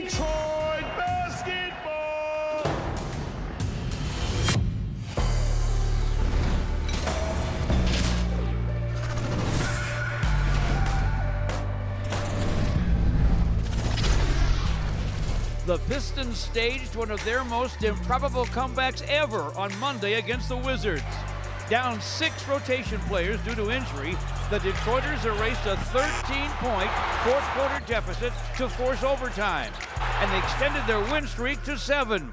Detroit basketball! The Pistons staged one of their most improbable comebacks ever on Monday against the Wizards. Down 6 rotation players due to injury, the Detroiters erased a 13-point fourth-quarter deficit to force overtime, and they extended their win streak to 7.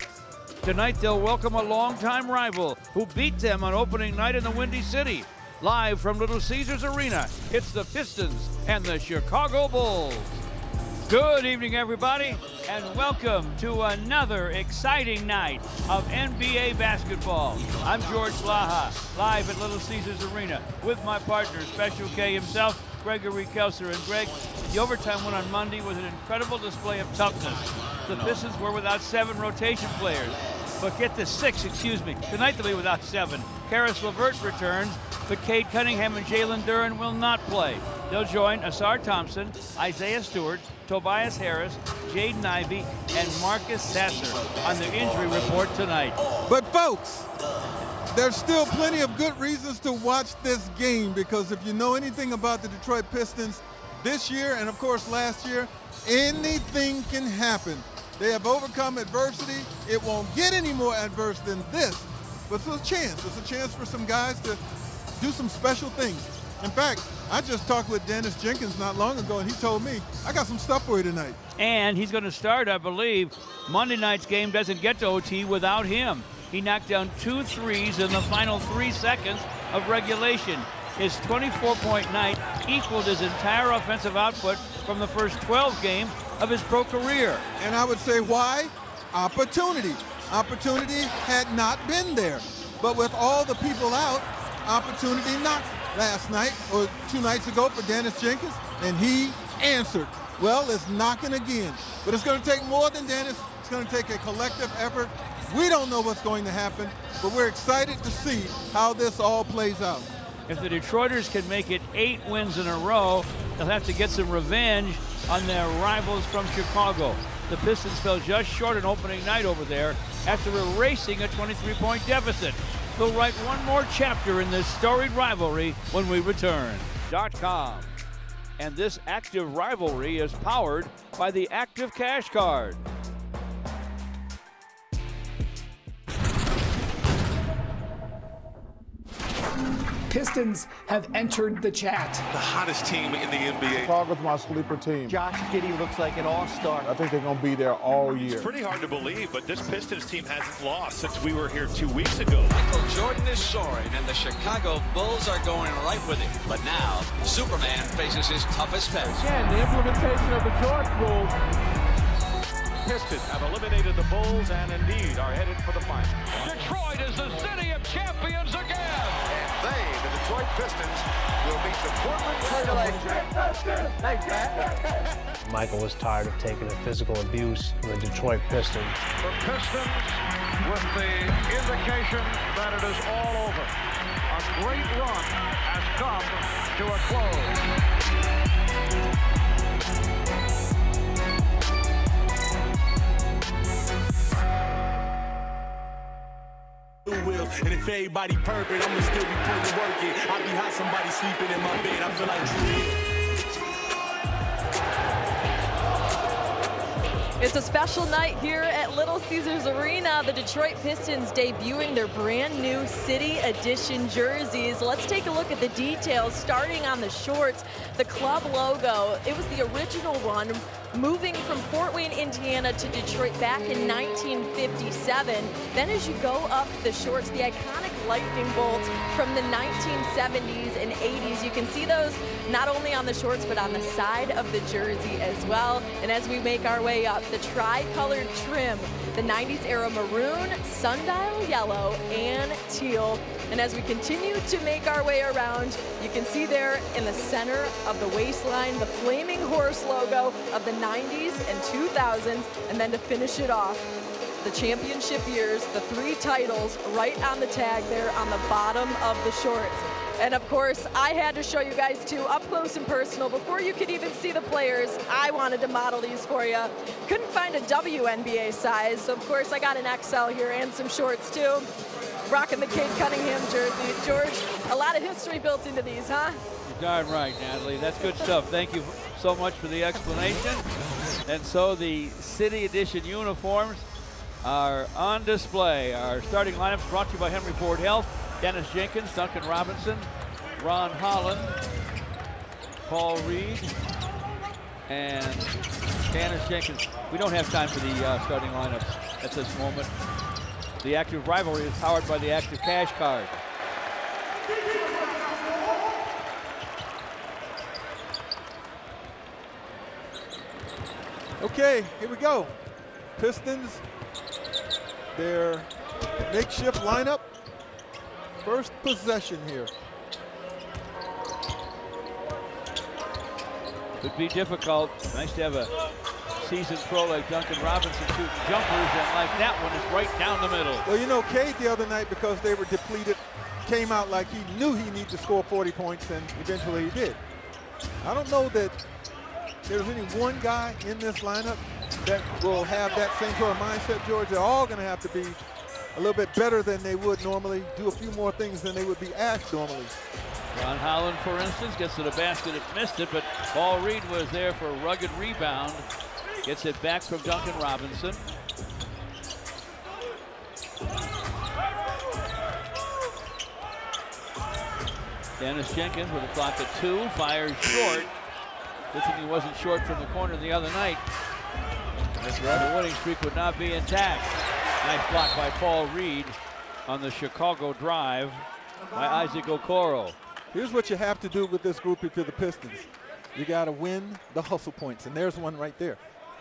Tonight, they'll welcome a longtime rival who beat them on opening night in the Windy City. Live from Little Caesars Arena, it's the Pistons and the Chicago Bulls. Good evening, everybody, and welcome to another exciting night of NBA basketball. I'm George Laha, live at Little Caesars Arena with my partner, Special K himself, Gregory Kelser. And Greg, the overtime win on Monday was an incredible display of toughness. The Pistons were without 7 rotation players, but get this, 6, excuse me. Tonight they'll be without 7. Karis LeVert returns, but Cade Cunningham and Jalen Duren will not play. They'll join Asar Thompson, Isaiah Stewart, Tobias Harris, Jaden Ivey, and Marcus Sasser on the injury report tonight. But folks, there's still plenty of good reasons to watch this game, because if you know anything about the Detroit Pistons this year and of course last year, anything can happen. They have overcome adversity. It won't get any more adverse than this, but it's a chance. It's a chance for some guys to do some special things. In fact, I just talked with Dennis Jenkins not long ago, and he told me, I got some stuff for you tonight. And he's going to start, I believe. Monday night's game doesn't get to OT without him. He knocked down 2 threes in the final 3 seconds of regulation. His 24-point night equaled his entire offensive output from the first 12 games of his pro career. And I would say why? Opportunity. Opportunity had not been there. But with all the people out, opportunity knocked last night or 2 nights ago for Dennis Jenkins, and he answered. Well, it's knocking again. But it's going to take more than Dennis. It's going to take a collective effort. We don't know what's going to happen, but we're excited to see how this all plays out. If the Detroiters can make it 8 wins in a row, they'll have to get some revenge on their rivals from Chicago. The Pistons fell just short on opening night over there after erasing a 23-point deficit. They'll write one more chapter in this storied rivalry when we return. .com. And this active rivalry is powered by the Active Cash Card. Pistons have entered the chat. The hottest team in the NBA. Chicago's my sleeper team. Josh Giddey looks like an all-star. I think they're going to be there all year. It's pretty hard to believe, but this Pistons team hasn't lost since we were here 2 weeks ago. Michael Jordan is soaring, and the Chicago Bulls are going right with him. But now, Superman faces his toughest test. Again, the implementation of the Jordan rule. Pistons have eliminated the Bulls and indeed are headed for the final. Detroit is the city of champions again. And they, the Detroit Pistons, will beat the Portland Trailblazers. Thanks, Matt. Michael was tired of taking the physical abuse from the Detroit Pistons. The Pistons with the indication that it is all over. A great run has come to a close. And if everybody perfect, I'ma still be putting work in. I be hot, somebody sleeping in my bed. I feel like It's a special night here at Little Caesars Arena. The Detroit Pistons debuting their brand new City Edition jerseys. Let's take a look at the details, starting on the shorts. The club logo, it was the original one, moving from Fort Wayne, Indiana to Detroit back in 1957. Then as you go up the shorts, the iconic lightning bolts from the 1970s and 80s. You can see those not only on the shorts, but on the side of the jersey as well. And as we make our way up, the tri-colored trim, the 90s era maroon, sundial yellow, and teal. And as we continue to make our way around, you can see there in the center of the waistline, the flaming horse logo of the 90s and 2000s. And then to finish it off, the championship years, the 3 titles right on the tag there on the bottom of the shorts. And of course, I had to show you guys too, up close and personal. Before you could even see the players, I wanted to model these for you. Couldn't find a WNBA size, so of course I got an XL here and some shorts too. Rocking the Kate Cunningham jersey. George, a lot of history built into these, huh? You're darn right, Natalie. That's good stuff. Thank you so much for the explanation. And so the City Edition uniforms are on display. Our starting lineups brought to you by Henry Ford Health. Dennis Jenkins, Duncan Robinson, Ron Holland, Paul Reed, and Dennis Jenkins. We don't have time for the starting lineups at this moment. The active rivalry is powered by the active cash card. Okay, here we go. Pistons, their makeshift lineup. First possession here. Could be difficult. Nice to have a seasoned pro like Duncan Robinson shooting jumpers, and like that one is right down the middle. Well, you know, Cade the other night, because they were depleted, came out like he knew he needed to score 40 points, and eventually he did. I don't know that there's any one guy in this lineup that will have that same sort of mindset, George. They're all going to have to be a little bit better than they would normally, do a few more things than they would be asked normally. Ron Holland, for instance, gets to the basket and missed it, but Paul Reed was there for a rugged rebound. Gets it back from Duncan Robinson. Dennis Jenkins with a clock at 2, fires short. Good thing he wasn't short from the corner the other night. The winning streak would not be intact. Nice block by Paul Reed on the Chicago drive by Isaac Okoro. Here's what you have to do with this group if you're the Pistons. You got to win the hustle points, and there's one right there.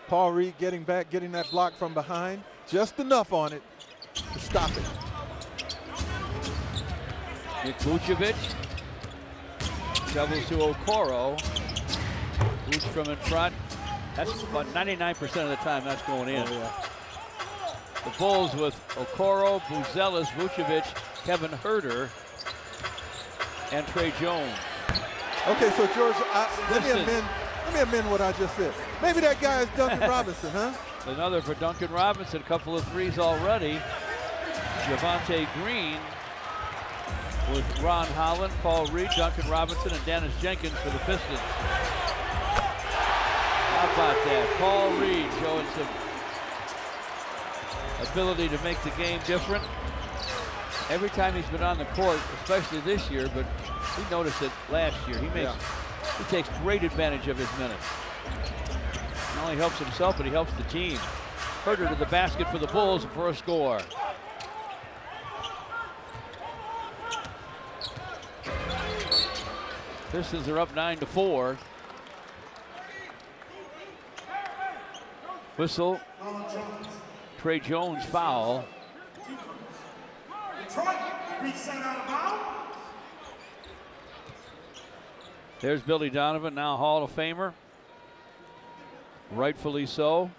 Paul Reed getting back, getting that block from behind, just enough on it to stop it. Nick Vucevic doubles to Okoro. Vuce from in front. That's about 99% of the time that's going in. Oh, yeah. The Bulls with Okoro, Buzelis, Vucevic, Kevin Huerter, and Trey Jones. Okay, so George, let me amend what I just said. Maybe that guy is Duncan Robinson, huh? Another for Duncan Robinson, a couple of threes already. Javonte Green with Ron Holland, Paul Reed, Duncan Robinson, and Dennis Jenkins for the Pistons. How about that? Paul Reed showing some ability to make the game different. Every time he's been on the court, especially this year, but we noticed it last year. He takes great advantage of his minutes. Not only helps himself, but he helps the team. Huerter to the basket for the Bulls for a score. Pistons are up 9-4. Whistle. Trey Jones foul. There's Billy Donovan, now Hall of Famer. Rightfully so.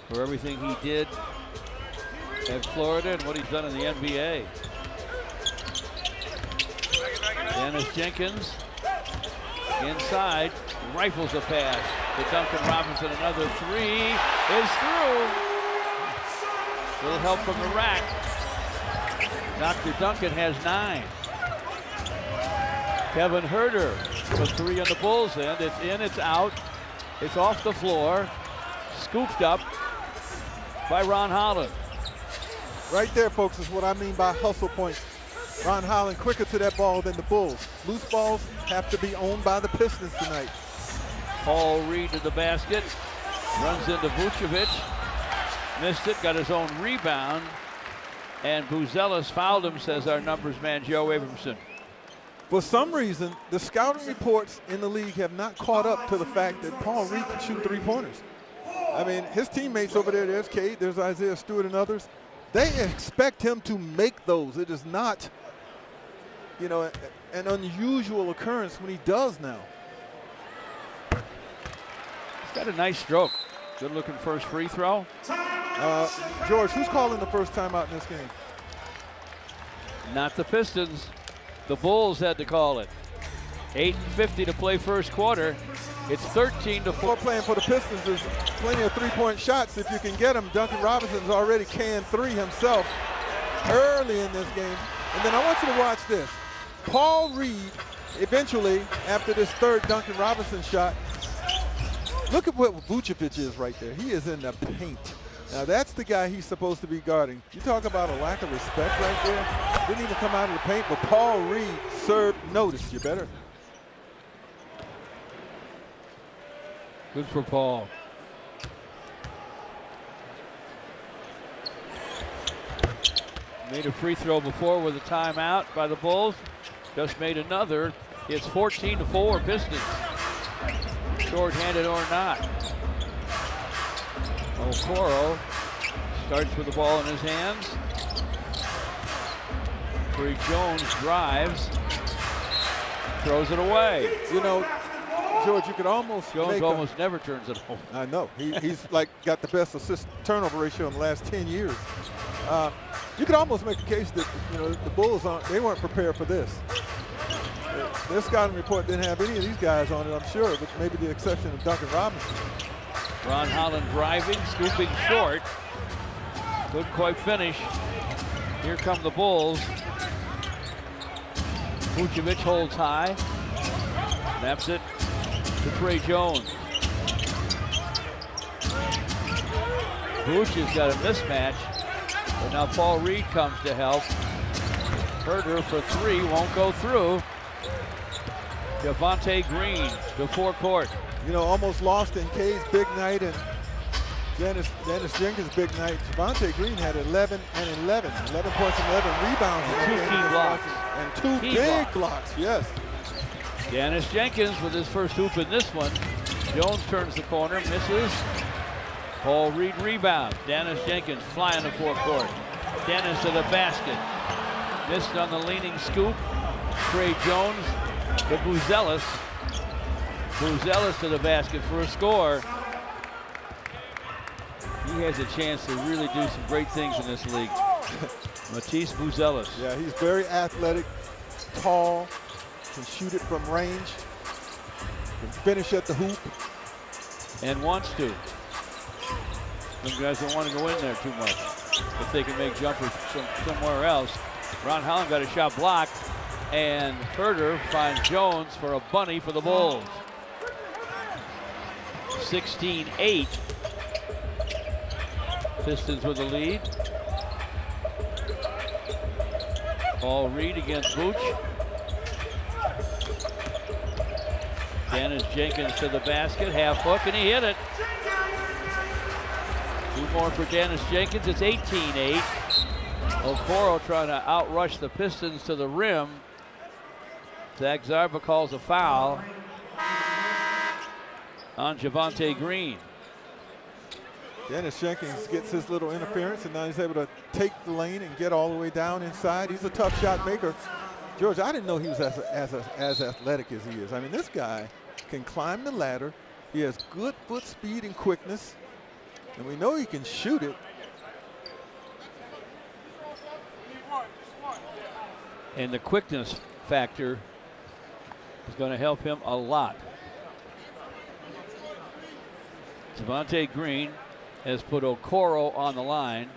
For everything he did at Florida and what he's done in the NBA. Dennis Jenkins inside, rifles a pass to Duncan Robinson. Another three is through. Little help from the rack. Dr. Duncan has 9. Kevin Huerter for 3 on the Bulls end. It's in, it's out. It's off the floor. Scooped up by Ron Holland. Right there, folks, is what I mean by hustle points. Ron Holland quicker to that ball than the Bulls. Loose balls have to be owned by the Pistons tonight. Paul Reed to the basket. Runs into Vucevic. Missed it, got his own rebound. And Buzelis fouled him, says our numbers man, Joe Abramson. For some reason, the scouting reports in the league have not caught up to the fact that Paul Reed can shoot 3-pointers. I mean, his teammates over there, there's Cade, there's Isaiah Stewart and others. They expect him to make those. It is not, you know, an unusual occurrence when he does now. He's got a nice stroke. Good looking first free throw. George, who's calling the first timeout in this game? Not the Pistons. The Bulls had to call it. 8:50 to play first quarter. It's 13-4. Playing for the Pistons, there's plenty of three-point shots if you can get them. Duncan Robinson's already canned 3 himself early in this game. And then I want you to watch this. Paul Reed, eventually, after this third Duncan Robinson shot, look at what Vucevic is right there. He is in the paint. Now that's the guy he's supposed to be guarding. You talk about a lack of respect right there. Didn't even come out of the paint, but Paul Reed served notice. You better. Good for Paul. Made a free throw before with a timeout by the Bulls. Just made another. It's 14-4 Pistons. Short-handed or not. Okoro starts with the ball in his hands. Trey Jones drives. Throws it away. You know, George, you could almost Jones almost never turns it over. I know. He's like got the best assist turnover ratio in the last 10 years. You could almost make a case that, you know, the Bulls they weren't prepared for this. Their scouting report didn't have any of these guys on it, I'm sure, with maybe the exception of Duncan Robinson. Ron Holland driving, scooping short. Couldn't quite finish. Here come the Bulls. Vucevic holds high. Snaps it to Trey Jones. Vooch has got a mismatch. But now Paul Reed comes to help. Herder for 3, won't go through. Javonte Green to forecourt. You know, almost lost in K's big night and Dennis Jenkins' big night. Javonte Green had 11 points and 11 rebounds. And 2 key blocks. And 2 big blocks, yes. Dennis Jenkins with his first hoop in this one. Jones turns the corner, misses. Paul Reed rebound. Dennis Jenkins flying the forecourt. Dennis to the basket. Missed on the leaning scoop. Trey Jones to Buzelis. Buzelis to the basket for a score. He has a chance to really do some great things in this league. Matisse Buzelis. Yeah, he's very athletic, tall, can shoot it from range, can finish at the hoop. And wants to. Some guys don't want to go in there too much if they can make jumpers somewhere else. Ron Holland got a shot blocked, and Herder finds Jones for a bunny for the Bulls. 16-8. Pistons with the lead. Paul Reed against Vooch. Dennis Jenkins to the basket, half hook, and he hit it. 2 more for Dennis Jenkins. It's 18-8. Okoro trying to outrush the Pistons to the rim. Zach Zarba calls a foul on Javonte Green. Dennis Jenkins gets his little interference, and now he's able to take the lane and get all the way down inside. He's a tough shot maker. George, I didn't know he was as athletic as he is. I mean, this guy can climb the ladder. He has good foot speed and quickness, and we know he can shoot it. And the quickness factor is going to help him a lot. Javonte Green has put Okoro on the line.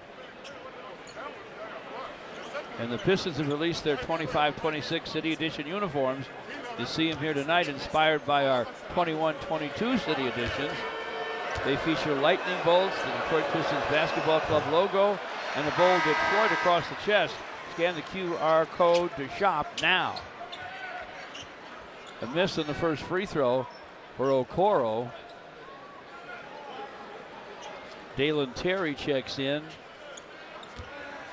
And the Pistons have released their 25-26 City Edition uniforms. You see them here tonight, inspired by our 21-22 City Editions. They feature lightning bolts, the Detroit Pistons Basketball Club logo, and the bold Detroit across the chest. Scan the QR code to shop now. A miss on the first free throw for Okoro. Dalen Terry checks in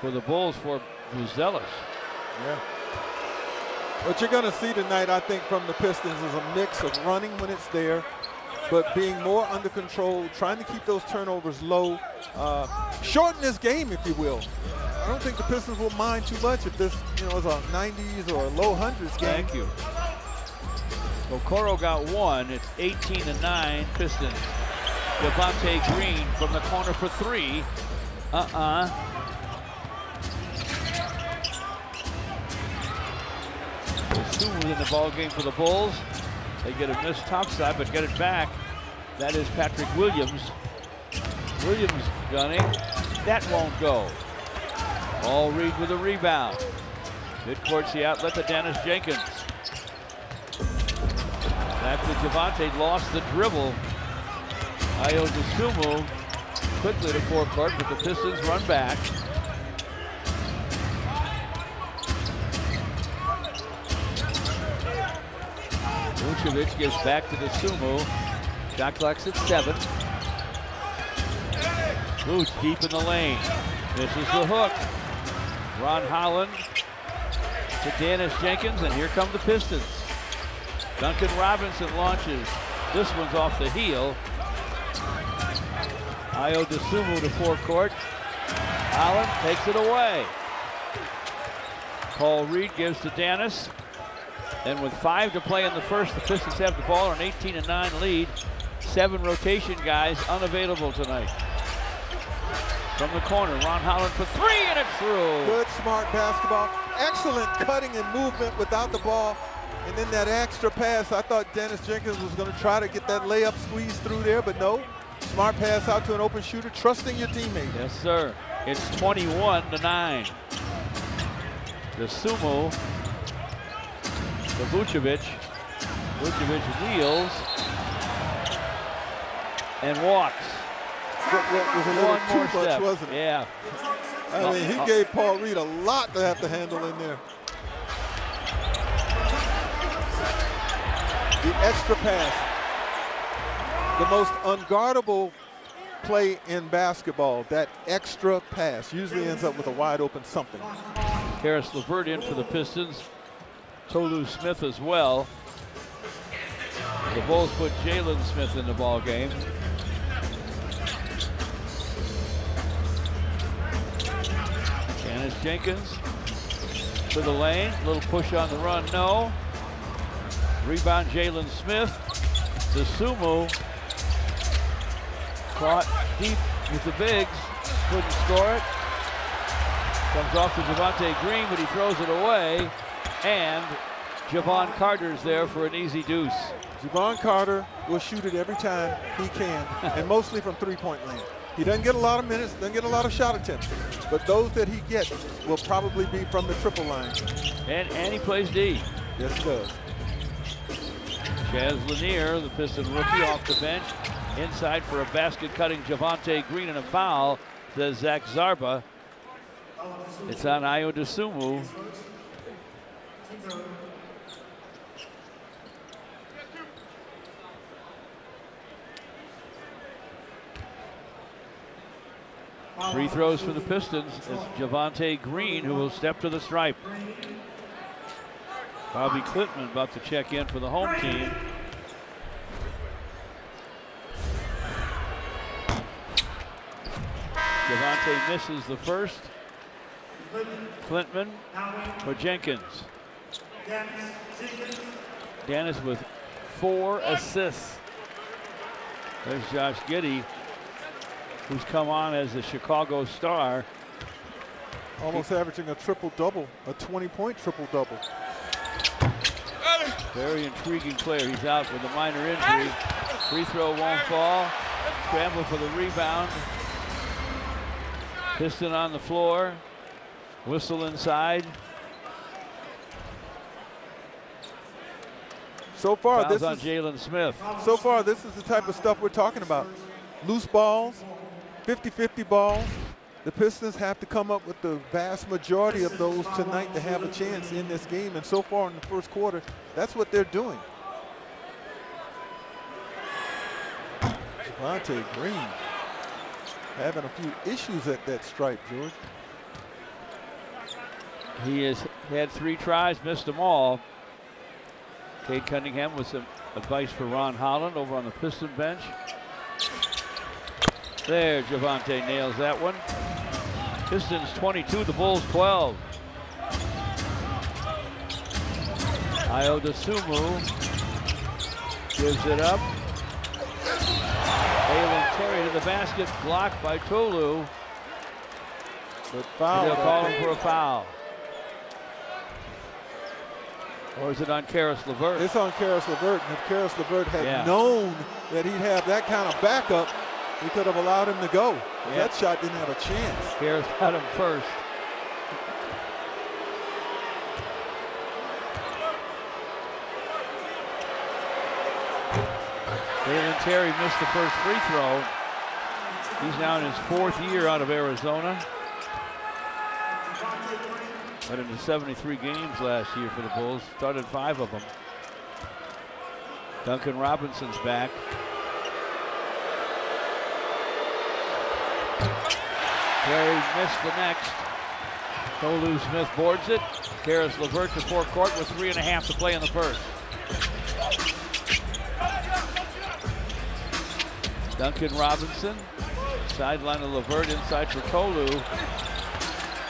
for the Bulls for Buzelis. Yeah. What you're going to see tonight, I think, from the Pistons is a mix of running when it's there, but being more under control, trying to keep those turnovers low, shorten this game, if you will. I don't think the Pistons will mind too much if this, you know, is a 90s or a low hundreds game. Thank you. Okoro got 1. It's 18-9 Pistons. Javonte Green from the corner for 3. Sumu in the ball game for the Bulls. They get a missed topside, but get it back. That is Patrick Williams. Williams gunning. That won't go. Paul Reed with a rebound. Midcourt's the outlet to Dennis Jenkins. Back to Javonte, lost the dribble. Ayo Dosunmu quickly to forecourt, but the Pistons run back. Vucevic gives back to Dosunmu. Shot clock's at 7. Vooch deep in the lane. Misses the hook. Ron Holland to Dennis Jenkins, and here come the Pistons. Duncan Robinson launches. This one's off the heel. Ayo Dosunmu to forecourt. Holland takes it away. Paul Reed gives to Dennis. And with 5 to play in the first, the Pistons have the ball on an 18-9 lead. 7 rotation guys unavailable tonight. From the corner, Ron Holland for 3, and it's through. Good, smart basketball. Excellent cutting and movement without the ball. And then that extra pass, I thought Dennis Jenkins was going to try to get that layup squeeze through there, but no. Smart pass out to an open shooter, trusting your teammate. Yes, sir. It's 21-9. Dosunmu to Vucevic. Vucevic wheels and walks. It was a little One more too much, step. wasn't it? Yeah. I mean, he gave Paul Reed a lot to have to handle in there. The extra pass. The most unguardable play in basketball, that extra pass, usually ends up with a wide open something. Karis LeVert in for the Pistons. Tolu Smith as well. The Bulls put Jalen Smith in the ball game. Dennis Jenkins to the lane. Little push on the run, no. Rebound Jalen Smith. Dosunmu caught deep with the bigs. Couldn't score it. Comes off to Javonte Green, but he throws it away. And Javon Carter's there for an easy deuce. Javon Carter will shoot it every time he can, and mostly from three-point land. He doesn't get a lot of minutes, doesn't get a lot of shot attempts, but those that he gets will probably be from the triple line. And he plays D. Yes, he does. Chaz Lanier, the Piston rookie, off the bench. Inside for a basket-cutting Javonte Green and a foul, says Zach Zarba. It's on Ayo Dosunmu. Free throws for the Pistons. It's Javonte Green who will step to the stripe. Bobby Clintman about to check in for the home team. Javonte misses the first. Clintman for Jenkins. Dennis with 4 assists. There's Josh Giddey, who's come on as a Chicago Star. Almost averaging a triple-double, a 20-point triple-double. Very intriguing player. He's out with a minor injury. Free throw won't fall. Scramble for the rebound. Piston on the floor. Whistle inside. So far, Fouls this on is Jalen Smith. So far, this is the type of stuff we're talking about. Loose balls, 50-50 balls. The Pistons have to come up with the vast majority of those tonight to have a chance in this game. And so far in the first quarter, that's what they're doing. Javonte Green having a few issues at that stripe, George. He has had 3 tries, missed them all. Cade Cunningham with some advice for Ron Holland over on the Piston bench. There, Javonte nails that one. Pistons 22, the Bulls 12. Ayo Dosunmu gives it up. Halen Terry to the basket, blocked by Tolu. Good foul. They'll call him for a foul. Or is it on Karis LeVert? It's on Karis LeVert. And if Karis LeVert had Yeah. known that he'd have that kind of backup, he could have allowed him to go. Yeah. That shot didn't have a chance. Karis got him first. Dalen Terry missed the first free throw. He's now in his 4th year out of Arizona. Got into 73 games last year for the Bulls. Started 5 of them. Duncan Robinson's back. Terry missed the next. Tolu Smith boards it. Karis LeVert to forecourt with 3.5 to play in the first. Duncan Robinson, sideline of LeVert, inside for Tolu.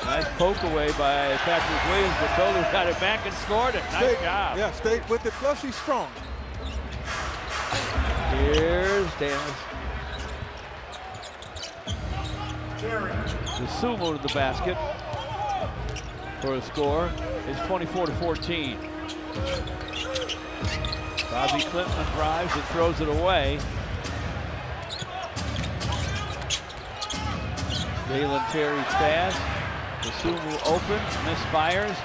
Nice poke away by Patrick Williams, but Tolu got it back and scored it. Nice job. Yeah, stayed with it, plus he's strong. Here's Dennis. The Sumo to the basket for a score. It's 24-14. Bobby Clinton drives and throws it away. Dalen Terry's pass. The Sumo open, misfires.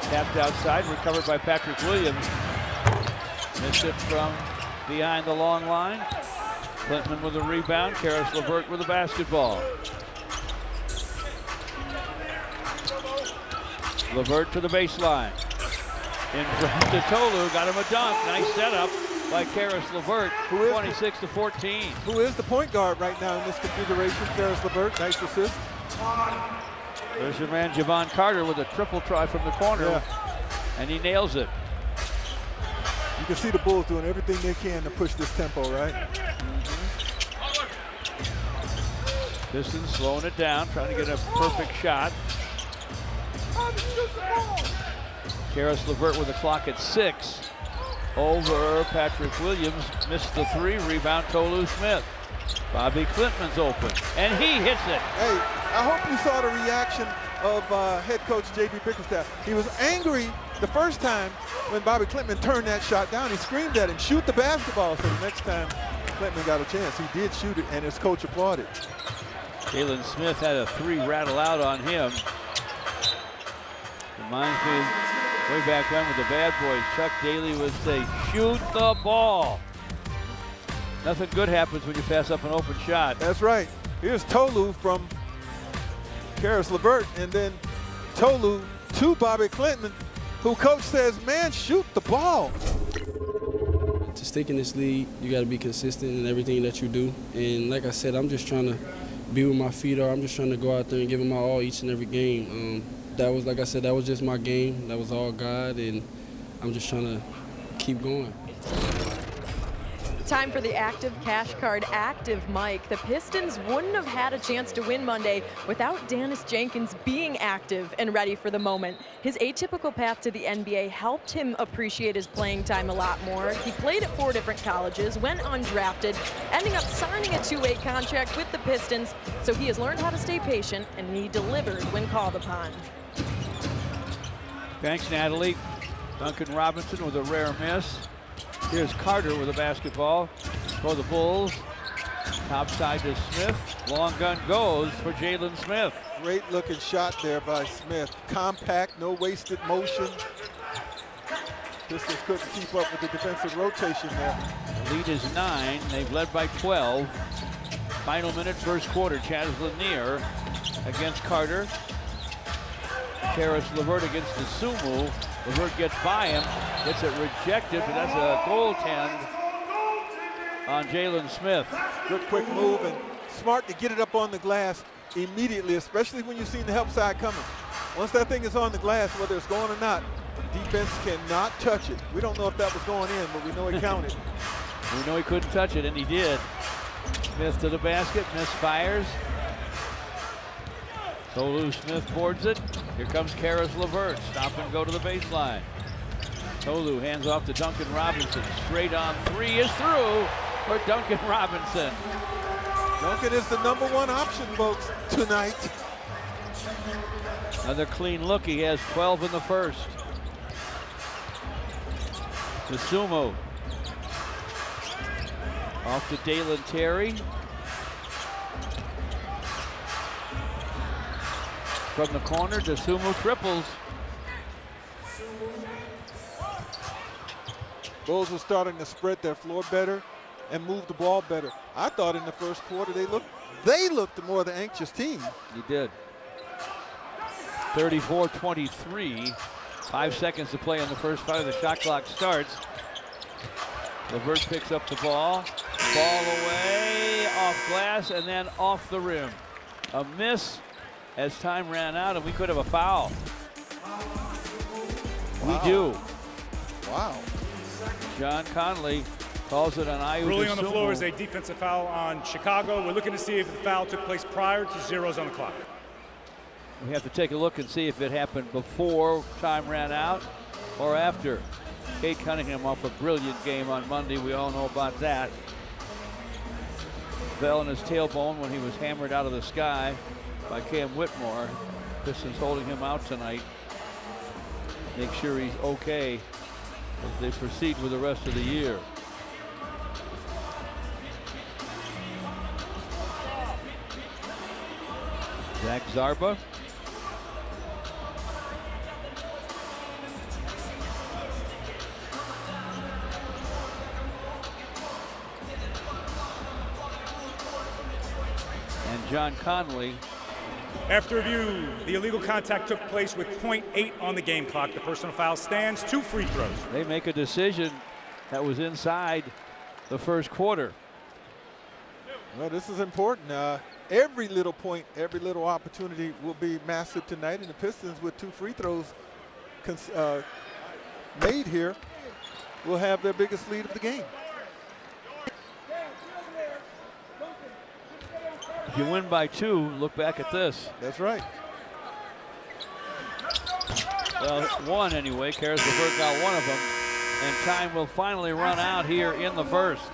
Tapped outside, recovered by Patrick Williams. Missed it from behind the long line. Clinton with a rebound. Karis LeVert with the basketball. LeVert to the baseline. In front to Tolu, got him a dunk. Nice setup by Karis LeVert, 26-14. Who is the point guard right now in this configuration? Karis LeVert, nice assist. There's your man Javon Carter with a triple try from the corner, and he nails it. You can see the Bulls doing everything they can to push this tempo, right? Pistons slowing it down, trying to get a perfect shot. Karis LeVert with the clock at 6. Over Patrick Williams, missed the 3, rebound Tolu Smith. Bobby Clinton's open, and he hits it. Hey, I hope you saw the reaction of head coach J.B. Bickerstaff. He was angry the first time when Bobby Clinton turned that shot down. He screamed at him, shoot the basketball. So the next time Clinton got a chance, he did shoot it, and his coach applauded. Jalen Smith had a 3 rattle out on him. Reminds me way back when with the Bad Boys, Chuck Daly would say, shoot the ball. Nothing good happens when you pass up an open shot. That's right. Here's Tolu from Karis LeVert, and then Tolu to Bobby Clinton, who coach says, man, shoot the ball. To stick in this league, you got to be consistent in everything that you do. And like I said, I'm just trying to be where my feet are. I'm just trying to go out there and give them my all each and every game. That was, like I said, that was just my game. That was all God, and I'm just trying to keep going. Time for the Active Cash Card Active Mike. The Pistons wouldn't have had a chance to win Monday without Dennis Jenkins being active and ready for the moment. His atypical path to the NBA helped him appreciate his playing time a lot more. He played at 4 different colleges, went undrafted, ending up signing a 2-way contract with the Pistons, so he has learned how to stay patient, and he delivered when called upon. Thanks, Natalie. Duncan Robinson with a rare miss. Here's Carter with a basketball for the Bulls. Top side to Smith. Long gun goes for Jalen Smith. Great looking shot there by Smith. Compact, no wasted motion. Pistons couldn't keep up with the defensive rotation there. The lead is 9. They've led by 12. Final minute, first quarter. Chaz Lanier against Carter. Karis LeVert against the Sumo. LeVert gets by him, gets it rejected, but that's a goaltend on Jalen Smith. Good quick move, and smart to get it up on the glass immediately, especially when you've seen the help side coming. Once that thing is on the glass, whether it's going or not, defense cannot touch it. We don't know if that was going in, but we know he counted. We know he couldn't touch it, and he did. Smith to the basket, misfires. Tolu Smith boards it. Here comes Karis LeVert. Stop and go to the baseline. Tolu hands off to Duncan Robinson. Straight on 3 is through for Duncan Robinson. Duncan is the #1 option, folks, tonight. Another clean look. He has 12 in the first. DeSumo. Off to Dalen Terry. From the corner, DeSumo triples. Bulls are starting to spread their floor better and move the ball better. I thought in the first quarter they looked the more the anxious team. You did. 34-23. 5 seconds to play in the first 5. The shot clock starts. LeVert picks up the ball. Ball away, off glass, and then off the rim. A miss as time ran out, and we could have a foul. Wow. We do. Wow. John Conley calls it an Ayu Ruling on the DeSumo. floor is a defensive foul on Chicago. We're looking to see if the foul took place prior to zeros on the clock. We have to take a look and see if it happened before time ran out or after. Kate Cunningham off a brilliant game on Monday. We all know about that. Fell in his tailbone when he was hammered out of the sky by Cam Whitmore. Pistons holding him out tonight. Make sure he's okay as they proceed with the rest of the year. Zach Zarba. And John Conley. After review, the illegal contact took place with .8 on the game clock. The personal foul stands. 2 free throws. They make a decision that was inside the first quarter. Well, this is important. Every little point, every little opportunity will be massive tonight, and the Pistons with 2 free throws made here will have their biggest lead of the game. If you win by 2, look back at this. That's right. Well, 1 anyway. Karis LeVert got 1 of them, and time will finally run out here in the first.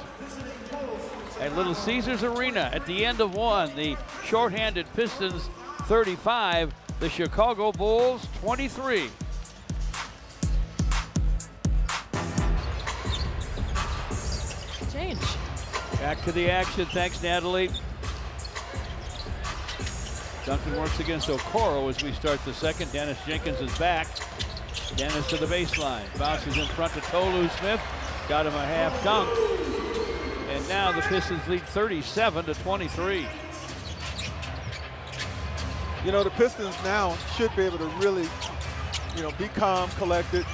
At Little Caesars Arena at the end of 1, the shorthanded Pistons 35, the Chicago Bulls 23. Change. Back to the action. Thanks, Natalie. Duncan works against Okoro as we start the second. Dennis Jenkins is back. Dennis to the baseline. Bounces in front to Tolu Smith. Got him a half dunk. And now the Pistons lead 37-23. You know, the Pistons now should be able to really, be calm, collected,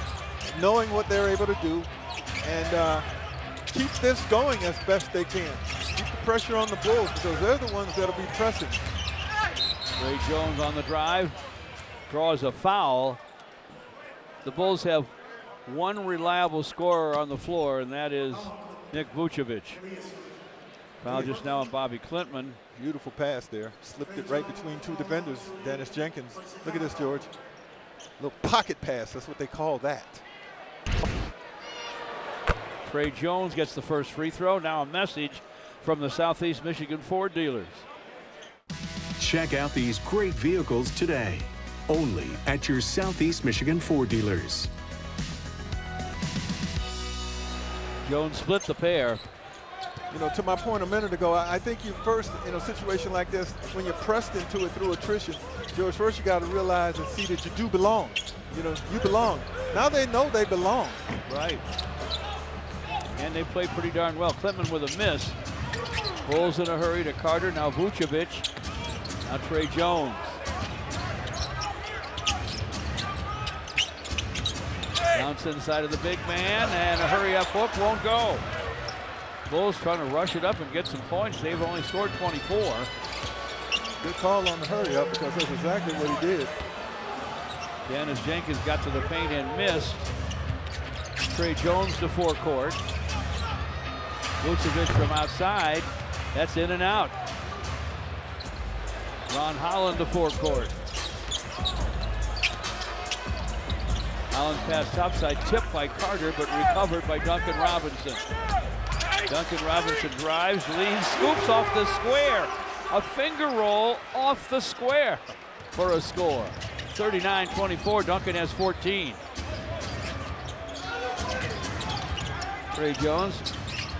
knowing what they're able to do, and keep this going as best they can. Keep the pressure on the Bulls because they're the ones that'll be pressing. Ray Jones on the drive, draws a foul. The Bulls have 1 reliable scorer on the floor, and that is Nick Vucevic. Foul just now on Bobby Klintman. Beautiful pass there. Slipped it right between 2 defenders. Dennis Jenkins. Look at this, George. Little pocket pass. That's what they call that. Trey Jones gets the first free throw. Now a message from the Southeast Michigan Ford dealers. Check out these great vehicles today. Only at your Southeast Michigan Ford dealers. Jones split the pair. To my point a minute ago, I think you first, in a situation like this, when you're pressed into it through attrition, George, first you got to realize and see that you do belong. You belong. Now they know they belong. Right. And they play pretty darn well. Klintman with a miss. Bulls in a hurry to Carter. Now Vucevic. Now Trey Jones. Bounce inside of the big man, and a hurry-up hook won't go. Bulls trying to rush it up and get some points. They've only scored 24. Good call on the hurry-up because that's exactly what he did. Dennis Jenkins got to the paint and missed. Trey Jones to forecourt. Vucevic from outside. That's in and out. Ron Holland to forecourt. Holland's pass topside, tipped by Carter, but recovered by Duncan Robinson. Duncan Robinson drives, leads, scoops off the square. A finger roll off the square for a score. 39-24, Duncan has 14. Ray Jones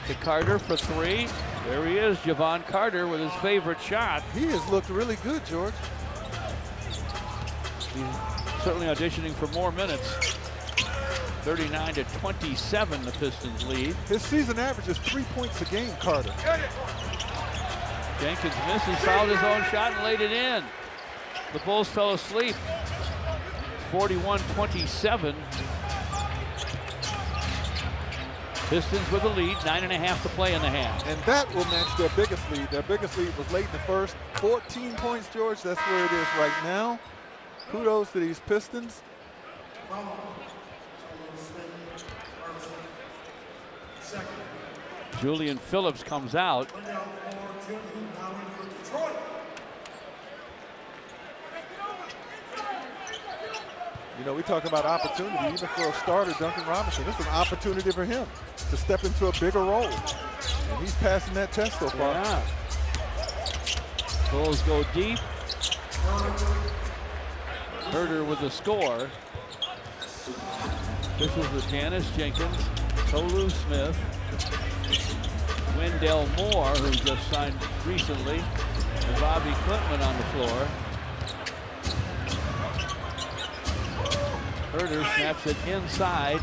to Carter for three. There he is, Javon Carter with his favorite shot. He has looked really good, George. He's certainly auditioning for more minutes. 39-27, the Pistons lead. His season average is 3 points a game, Carter. Jenkins misses, fouled his own shot and laid it in. The Bulls fell asleep. 41-27. Pistons with the lead, 9.5 to play in the half. And that will match their biggest lead. Their biggest lead was late in the first. 14 points, George. That's where it is right now. Kudos to these Pistons. Julian Phillips comes out. You know, we talk about opportunity, even for a starter, Duncan Robinson. This is an opportunity for him to step into a bigger role. And he's passing that test so far. Yeah. Bulls go deep. Herder with the score. This is with Janice Jenkins, Tolu Smith, Wendell Moore, who just signed recently, and Bobby Clintman on the floor. Herder snaps it inside.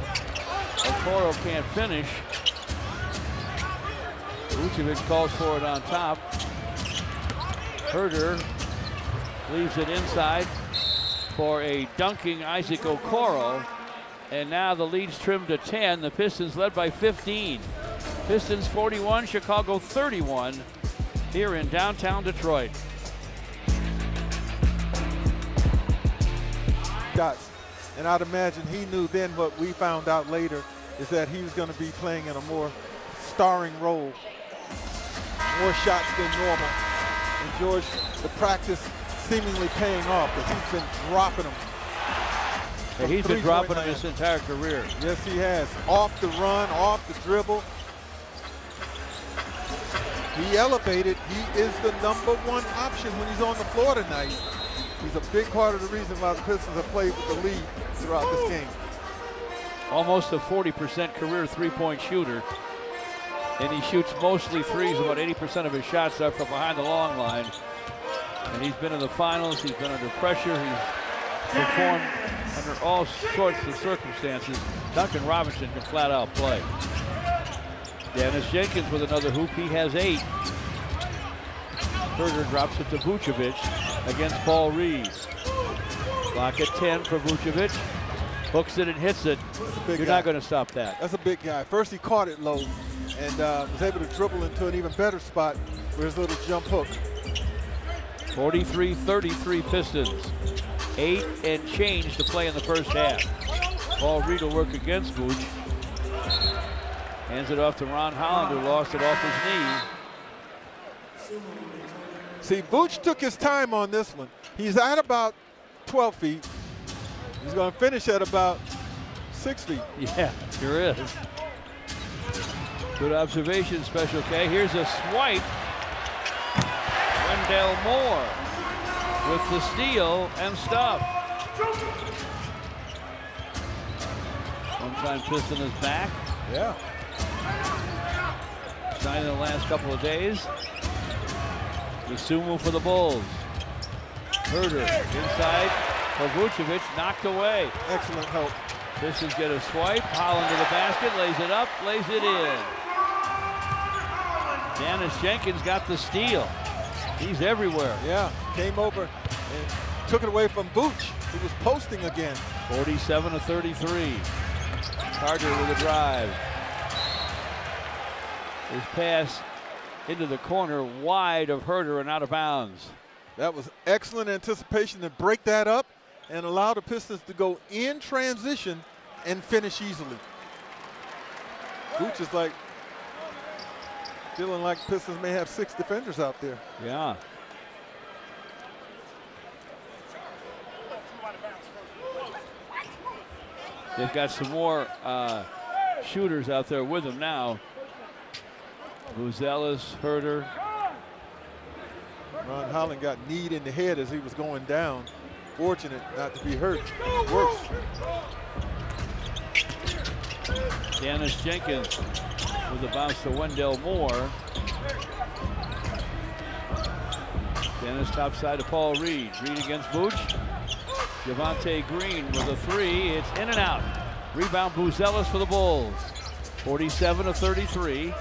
Okoro can't finish. Vucevic calls for it on top. Herder leaves it inside for a dunking Isaac Okoro. And now the lead's trimmed to 10. The Pistons led by 15. Pistons 41, Chicago 31 here in downtown Detroit. Dots. And I'd imagine he knew then what we found out later is that he was going to be playing in a more starring role. More shots than normal. And George, the practice seemingly paying off because he's been dropping them. Yeah, he's been dropping them his entire career. Yes, he has. Off the run, off the dribble. He elevated. He is the #1 option when he's on the floor tonight. He's a big part of the reason why the Pistons have played with the lead throughout this game. Almost a 40% career three-point shooter. And he shoots mostly threes. About 80% of his shots are from behind the long line. And he's been in the finals. He's been under pressure. He's performed under all sorts of circumstances. Duncan Robinson can flat out play. Dennis Jenkins with another hoop. He has 8. Herder drops it to Vucevic against Paul Reeves. Clock at 10 for Vucevic. Hooks it and hits it. You're not going to stop that. That's a big guy. First he caught it low and was able to dribble into an even better spot with his little jump hook. 43-33 Pistons. 8 and change to play in the first half. Paul Reed will work against Vooch. Hands it off to Ron Holland, who lost it off his knee. See, Vooch took his time on this one. He's at about 12 feet. He's going to finish at about 6 feet. Yeah, sure is. Good observation, Special K. Here's a swipe. Wendell Moore with the steal and stuff. One-time Piston is back. Yeah. Signed in the last couple of days. Isumu for the Bulls. Herder inside for Vucevic, knocked away. Excellent help. Pistons get a swipe. Holland to the basket, lays it up, lays it in. Dennis Jenkins got the steal. He's everywhere. Yeah, came over and took it away from Vooch, who was posting again. 47-33. Carter with a drive. His pass into the corner, wide of Herder and out of bounds. That was excellent anticipation to break that up and allow the Pistons to go in transition and finish easily. Vooch is like, feeling like Pistons may have 6 defenders out there. Yeah. They've got some more shooters out there with them now. Buzelis, Herder. Ron Holland got kneed in the head as he was going down. Fortunate not to be hurt. Worse. Dennis Jenkins with the bounce to Wendell Moore. Dennis top side to Paul Reed. Reed against Vooch. Javonte Green with a three. It's in and out. Rebound Buzelis for the Bulls. 47-33.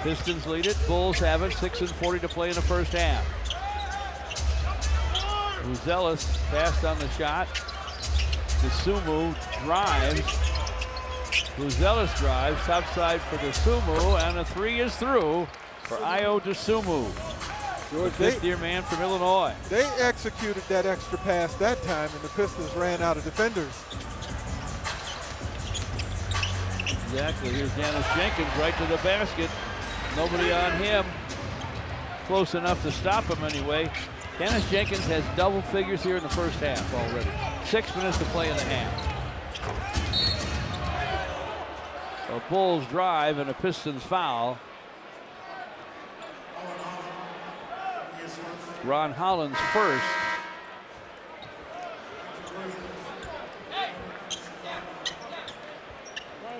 Pistons lead it. Bulls have it. 6:40 to play in the first half. Buzelis passed on the shot. DeSumo drives. Buzelis drives. Top side for DeSumo. And a three is through for Ayo DeSumo. The fifth-year man from Illinois. They executed that extra pass that time, and the Pistons ran out of defenders. Exactly. Here's Dennis Jenkins right to the basket. Nobody on him. Close enough to stop him anyway. Dennis Jenkins has double figures here in the first half already. 6 minutes to play in the half. A Bulls drive and a Pistons foul. Ron Holland's first.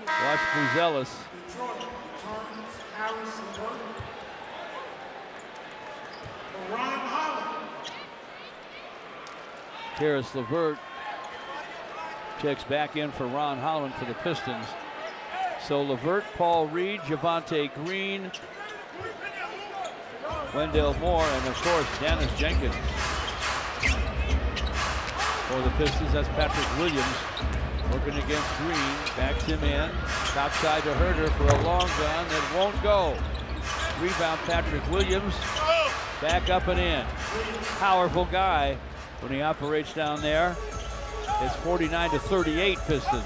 Watch Buzelis. Karis LeVert checks back in for Ron Holland for the Pistons. So LeVert, Paul Reed, Javonte Green, Wendell Moore, and of course Dennis Jenkins. For the Pistons, that's Patrick Williams working against Green. Backs him in. Top side to Herter for a long gun that won't go. Rebound Patrick Williams. Back up and in. Powerful guy when he operates down there. It's 49-38 Pistons.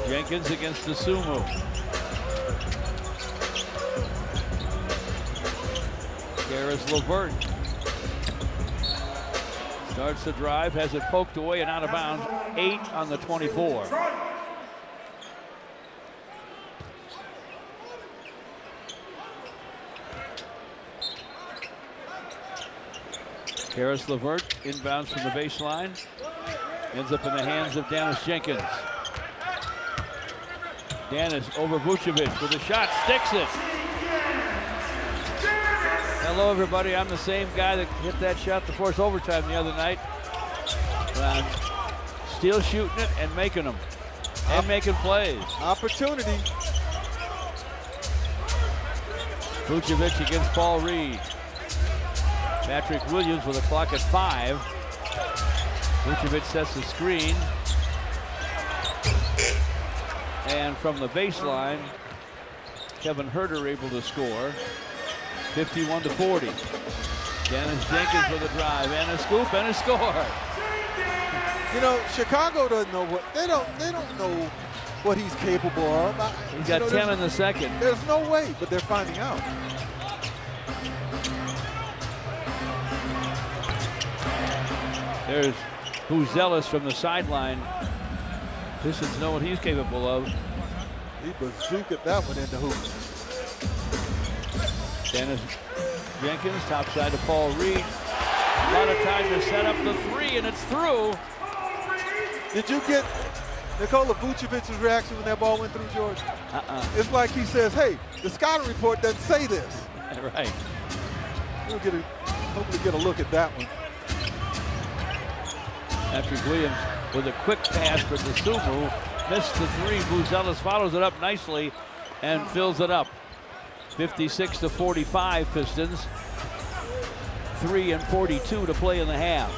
Jenkins against DeSumo. Karis LeVert starts the drive, has it poked away and out of bounds. 8 on the 24. Karis LeVert inbounds from the baseline. Ends up in the hands of Dennis Jenkins. Dennis over Vucevic with a shot, sticks it. Hello everybody, I'm the same guy that hit that shot to force overtime the other night. Still shooting it and making them. And making plays. Opportunity. Vucevic against Paul Reed. Patrick Williams with a clock at 5. Vucevic sets the screen. And from the baseline, Kevin Herter able to score. 51-40. Dennis Jenkins with a drive and a scoop and a score. You know, Chicago doesn't know what they don't know what he's capable of. He's got 10 in the second. There's no way, but they're finding out. There's Buzelis from the sideline. Pistons know what he's capable of. He bazookaed that one in the hoop. Dennis Jenkins, top side to Paul Reed. A lot of time to set up the three, and it's through. Did you get Nikola Vucevic's reaction when that ball went through, George? It's like he says, hey, the scouting report doesn't say this. Right. We'll hopefully get a look at that one. Patrick Williams with a quick pass for DeSumo. Missed the three. Buzelis follows it up nicely and fills it up. 56-45 Pistons. 3:42 to play in the half.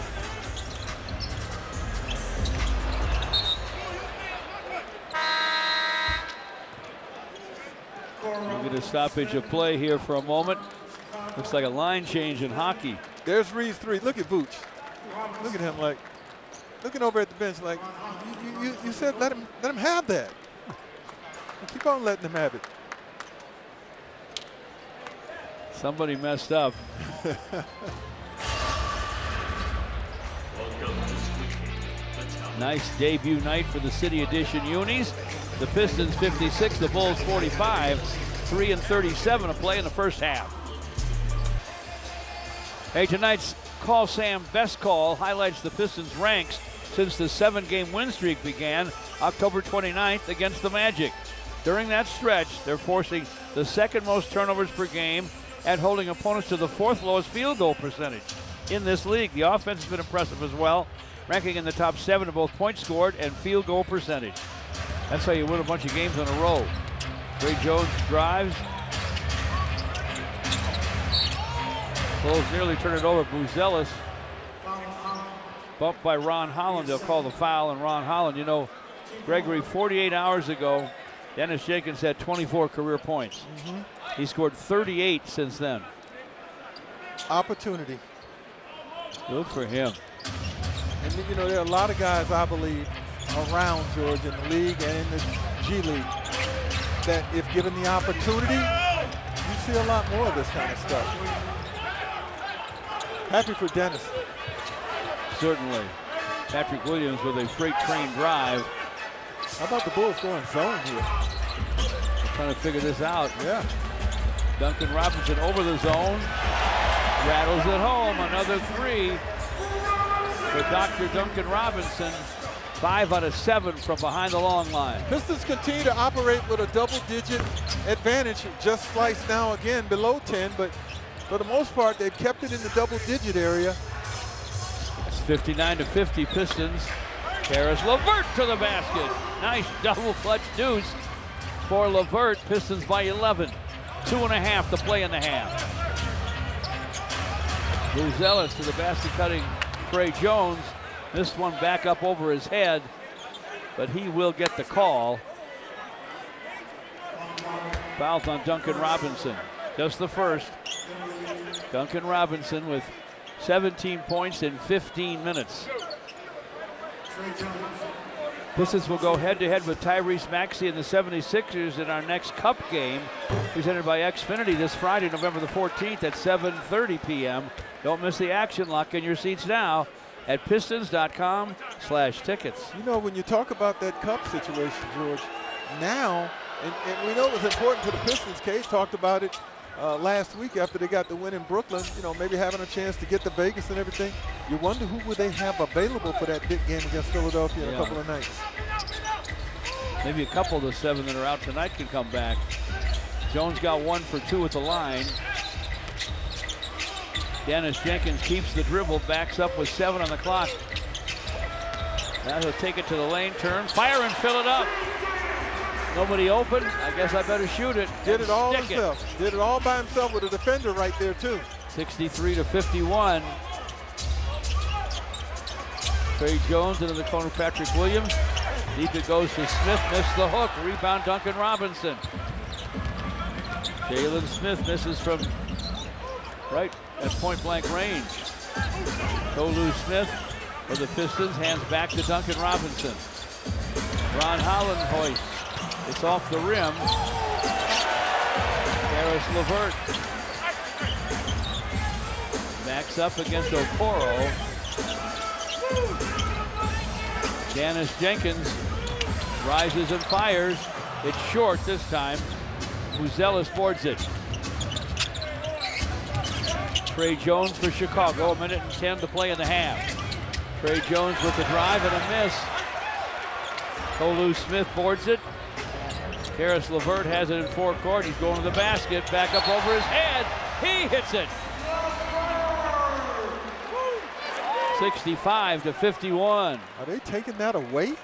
We'll get a stoppage of play here for a moment. Looks like a line change in hockey. There's Reed's three. Look at Vooch. Look at him like looking over at the bench like you said let him have that. Keep on letting him have it. Somebody messed up. Nice debut night for the City Edition Unis. The Pistons 56, the Bulls 45. 3:37 to play in the first half. Hey, tonight's Call Sam Best Call highlights the Pistons' ranks since the 7-game win streak began October 29th against the Magic. During that stretch, they're forcing the second most turnovers per game and holding opponents to the 4th lowest field goal percentage in this league. The offense has been impressive as well, ranking in the top 7 in both points scored and field goal percentage. That's how you win a bunch of games in a row. Trey Jones drives. Bulls nearly turn it over. Buzelis bumped by Ron Holland. They'll call the foul, and Ron Holland, you know, Gregory, 48 hours ago, Dennis Jenkins had 24 career points. He scored 38 since then. Opportunity. Good for him. And you know, there are a lot of guys, I believe, around George in the league and in the G League that if given the opportunity, you see a lot more of this kind of stuff. Happy for Dennis. Certainly. Patrick Williams with a freight train drive. How about the Bulls going zone here? Trying to figure this out. Yeah. Duncan Robinson over the zone. Rattles it home. Another 3 for Dr. Duncan Robinson. 5 out of 7 from behind the long line. Pistons continue to operate with a double-digit advantage. Just sliced now again below 10, but for the most part, they've kept it in the double-digit area. It's 59-50 Pistons. Karis LeVert to the basket. Nice double clutch deuce for LeVert. Pistons by 11. 2.5 to play in the half. Buzelis to the basket, cutting Trey Jones. Missed one back up over his head, but he will get the call. Fouled on Duncan Robinson. Just the first. Duncan Robinson with 17 points in 15 minutes. Pistons will go head-to-head with Tyrese Maxey and the 76ers in our next Cup game, presented by Xfinity this Friday, November the 14th at 7:30 p.m. Don't miss the action. Lock in your seats now at pistons.com/tickets. You know, when you talk about that Cup situation, George, now, and we know it was important to the Pistons. Case talked about it last week after they got the win in Brooklyn, you know, maybe having a chance to get to Vegas and everything. You wonder who would they have available for that big game against Philadelphia in a couple of nights. Maybe a couple of the 7 that are out tonight can come back. Jones got 1 for 2 at the line. Dennis Jenkins keeps the dribble, backs up with 7 on the clock. Now he'll take it to the lane, turn, fire and fill it up. Nobody open. I guess I better shoot it. Did it all himself. Did it all by himself with a defender right there too. 63-51. Trey Jones into the corner, Patrick Williams. Deep it goes to Smith, missed the hook. Rebound Duncan Robinson. Jalen Smith misses from right at point blank range. Tolu Smith for the Pistons, hands back to Duncan Robinson. Ron Holland hoists. It's off the rim. Karis LeVert backs up against Okoro. Dennis Jenkins rises and fires. It's short this time. Buzelis boards it. Trey Jones for Chicago. 1:10 to play in the half. Trey Jones with the drive and a miss. Tolu Smith boards it. Karis LeVert has it in forecourt. He's going to the basket. Back up over his head. He hits it. 65-51. Are they taking that away?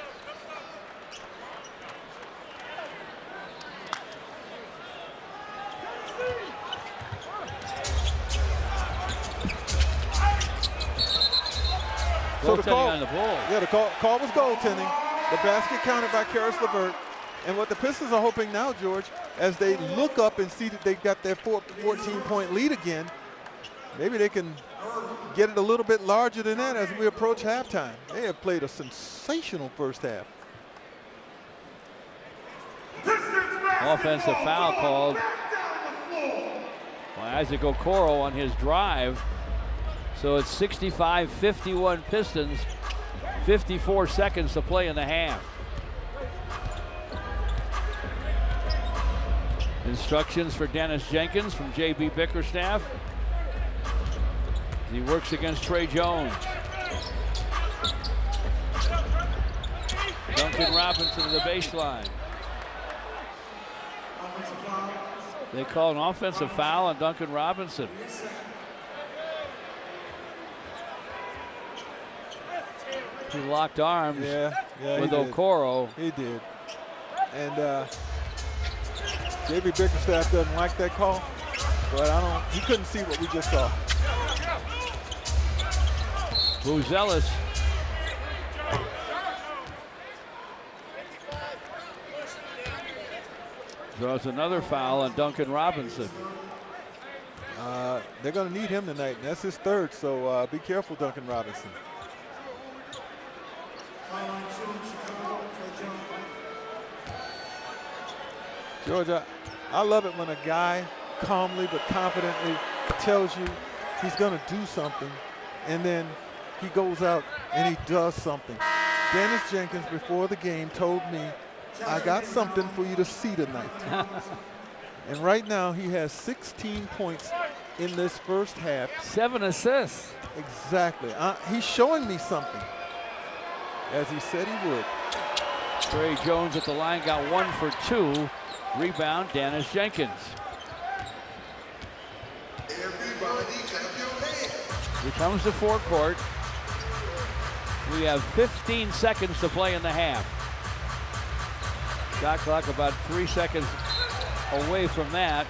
So the call on the Bulls. Yeah, the call was goaltending. The basket counted by Karis LeVert. And what the Pistons are hoping now, George, as they look up and see that they've got their 14-point lead again, maybe they can get it a little bit larger than that as we approach halftime. They have played a sensational first half. Offensive foul called by Isaac Okoro on his drive. So it's 65-51 Pistons, 54 seconds to play in the half. Instructions for Dennis Jenkins from J.B. Bickerstaff. He works against Trey Jones. Duncan Robinson to the baseline. They call an offensive foul on Duncan Robinson. He locked arms with Okoro. He did. And J.B. Bickerstaff doesn't like that call, but he couldn't see what we just saw. Buzelis. Draws another foul on Duncan Robinson. They're going to need him tonight, and that's his third, so be careful, Duncan Robinson. Georgia, I love it when a guy calmly but confidently tells you he's going to do something, and then he goes out and he does something. Dennis Jenkins, before the game, told me, I got something for you to see tonight. And right now, he has 16 points in this first half. 7 assists. Exactly. He's showing me something, as he said he would. Trey Jones at the line got 1 for 2. Rebound, Dennis Jenkins. He comes to forecourt. We have 15 seconds to play in the half. Shot clock about 3 seconds away from that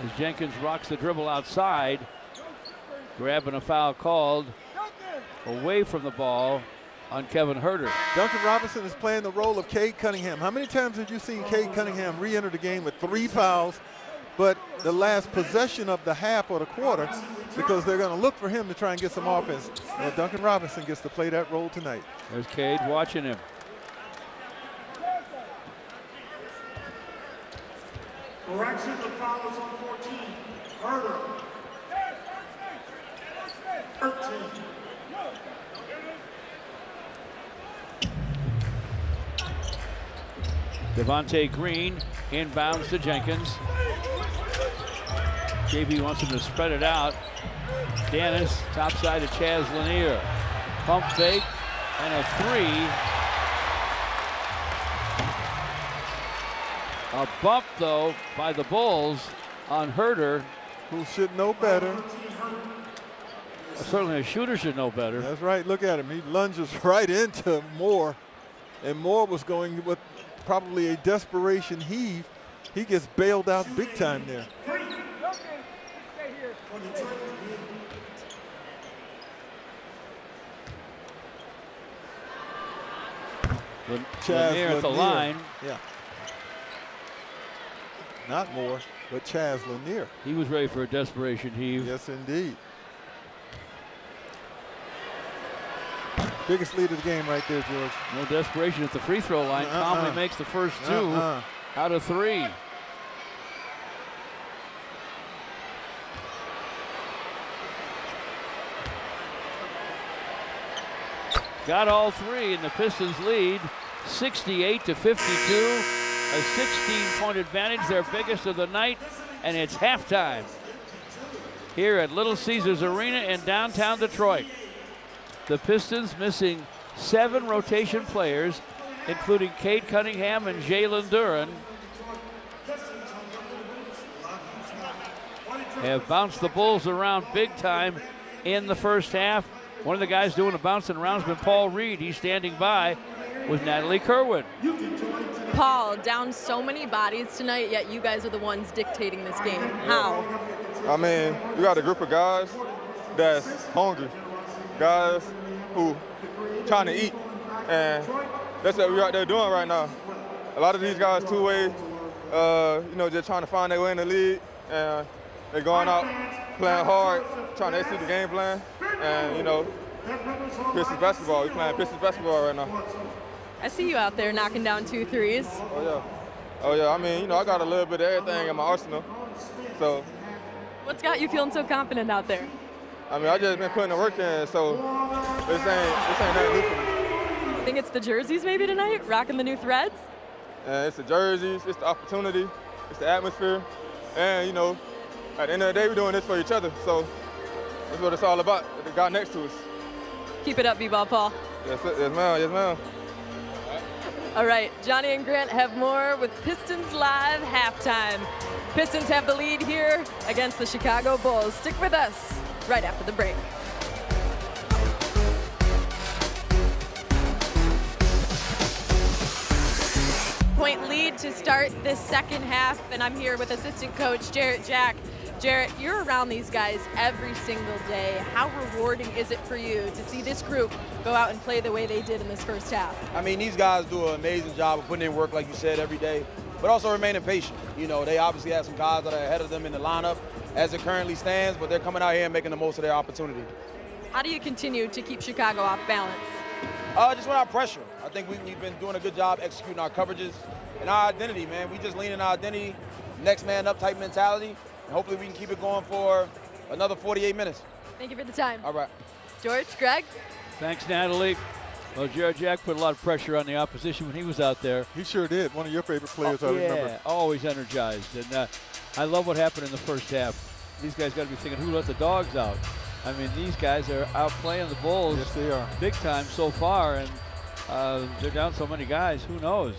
as Jenkins rocks the dribble outside, grabbing a foul called away from the ball on Kevin Huerter. Duncan Robinson is playing the role of Cade Cunningham. How many times have you seen Cade Cunningham re-enter the game with 3 fouls, but the last possession of the half or the quarter, because they're going to look for him to try and get some offense. Well, Duncan Robinson gets to play that role tonight. There's Cade watching him. Correction, the foul is on 14. Huerter. 13. Devontae Green inbounds to Jenkins. JB wants him to spread it out. Dennis, top side to Chaz Lanier. Pump fake and a 3. A bump, though, by the Bulls on Huerter. Who should know better. Certainly a shooter should know better. That's right. Look at him. He lunges right into Moore. And Moore was going with probably a desperation heave. He gets bailed out big time there. Lanier at the line. Yeah. Not Moore, but Chaz Lanier. He was ready for a desperation heave. Yes, indeed. Biggest lead of the game right there, George. No desperation at the free throw line. Calmly makes the first 2 out of 3. Got all 3, and the Pistons lead 68-52. A 16-point advantage, their biggest of the night, and it's halftime here at Little Caesars Arena in downtown Detroit. The Pistons missing 7 rotation players, including Cade Cunningham and Jalen Duren, have bounced the Bulls around big time in the first half. One of the guys doing the bouncing around has been Paul Reed. He's standing by with Natalie Kerwin. Paul, down so many bodies tonight, yet you guys are the ones dictating this game. How? I mean, you got a group of guys that's hungry, guys who trying to eat, and that's what we're out there doing right now. A lot of these guys two-way, just trying to find their way in the league, and they're going out playing hard, trying to execute the game plan, and, Pistons basketball. We're playing Pistons basketball right now. I see you out there knocking down 2 threes. Oh, yeah. I mean, I got a little bit of everything in my arsenal. So. What's got you feeling so confident out there? I mean, I just been putting the work in, so this ain't nothing new for me. You think it's the jerseys maybe tonight, rocking the new threads? It's the jerseys, it's the opportunity, it's the atmosphere, and, at the end of the day, we're doing this for each other. So That's what it's all about, the guy next to us. Keep it up, B-ball Paul. Yes, ma'am. Yes, ma'am. All right, Johnny and Grant have more with Pistons Live halftime. Pistons have the lead here against the Chicago Bulls. Stick with us right after the break. Point lead to start this second half, and I'm here with assistant coach Jarrett Jack. Jarrett, you're around these guys every single day. How rewarding is it for you to see this group go out and play the way they did in this first half? I mean, these guys do an amazing job of putting in work, like you said, every day, but also remaining patient. You know, they obviously have some guys that are ahead of them in the lineup as it currently stands, but they're coming out here and making the most of their opportunity. How do you continue to keep Chicago off balance? Just without pressure. I think we've been doing a good job executing our coverages and our identity, man. We just lean in our identity, next man up type mentality, and hopefully we can keep it going for another 48 minutes. Thank you for the time. All right. George, Greg? Thanks, Natalie. Well, Jared Jack put a lot of pressure on the opposition when he was out there. He sure did. One of your favorite players, I remember. Yeah, always energized. And I love what happened in the first half. These guys got to be thinking, who let the dogs out? I mean, these guys are outplaying the Bulls. Yes, they are. Big time so far, and they're down so many guys. Who knows?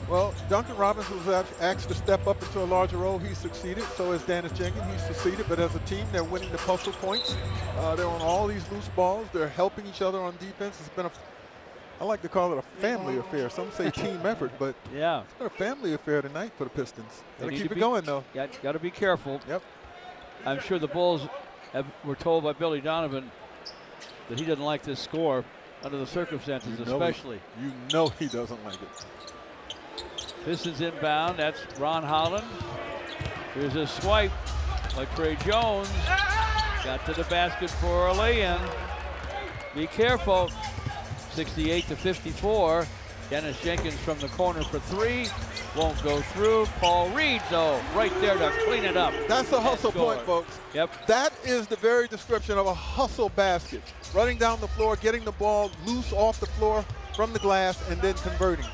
Well, Duncan Robinson was asked to step up into a larger role. He succeeded. So has Dennis Jenkins. He succeeded. But as a team, they're winning the puzzle points. They're on all these loose balls. They're helping each other on defense. It's been I like to call it a family affair. Some say team effort, but yeah, it's been a family affair tonight for the Pistons. Got to keep it going, though. Got to be careful. Yep. I'm sure the Bulls were told by Billy Donovan that he doesn't like this score under the circumstances, especially. You know he doesn't like it. Pistons inbound. That's Ron Holland. Here's a swipe by Trey Jones. Got to the basket for a lay-in. Be careful. 68-54. Dennis Jenkins from the corner for three. Won't go through. Paul Reed, though, right there to clean it up. That's a hustle point, folks. Yep. That is the very description of a hustle basket. Running down the floor, getting the ball loose off the floor from the glass, and then converting.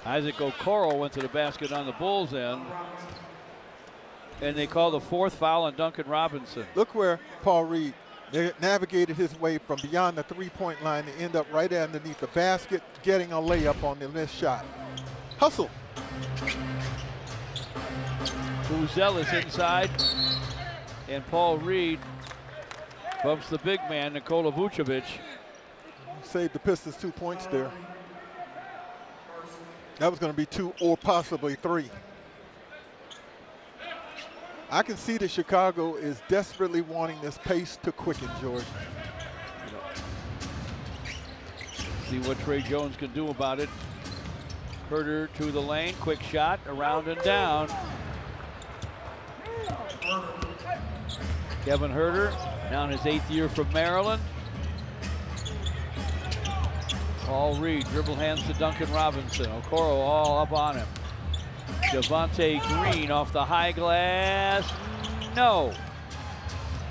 Isaac Okoro went to the basket on the Bulls' end. And they call the fourth foul on Duncan Robinson. Look where Paul Reed navigated his way from beyond the three-point line to end up right underneath the basket, getting a layup on the missed shot. Hustle. Buzel is inside, and Paul Reed bumps the big man, Nikola Vucevic. Saved the Pistons 2 points there. That was going to be 2 or possibly 3. I can see that Chicago is desperately wanting this pace to quicken, George. See what Trey Jones can do about it. Herter to the lane, quick shot, around and down. Kevin Herter, now in his 8th year from Maryland. Paul Reed, dribble hands to Duncan Robinson. Okoro all up on him. Javonte Green off the high glass. No.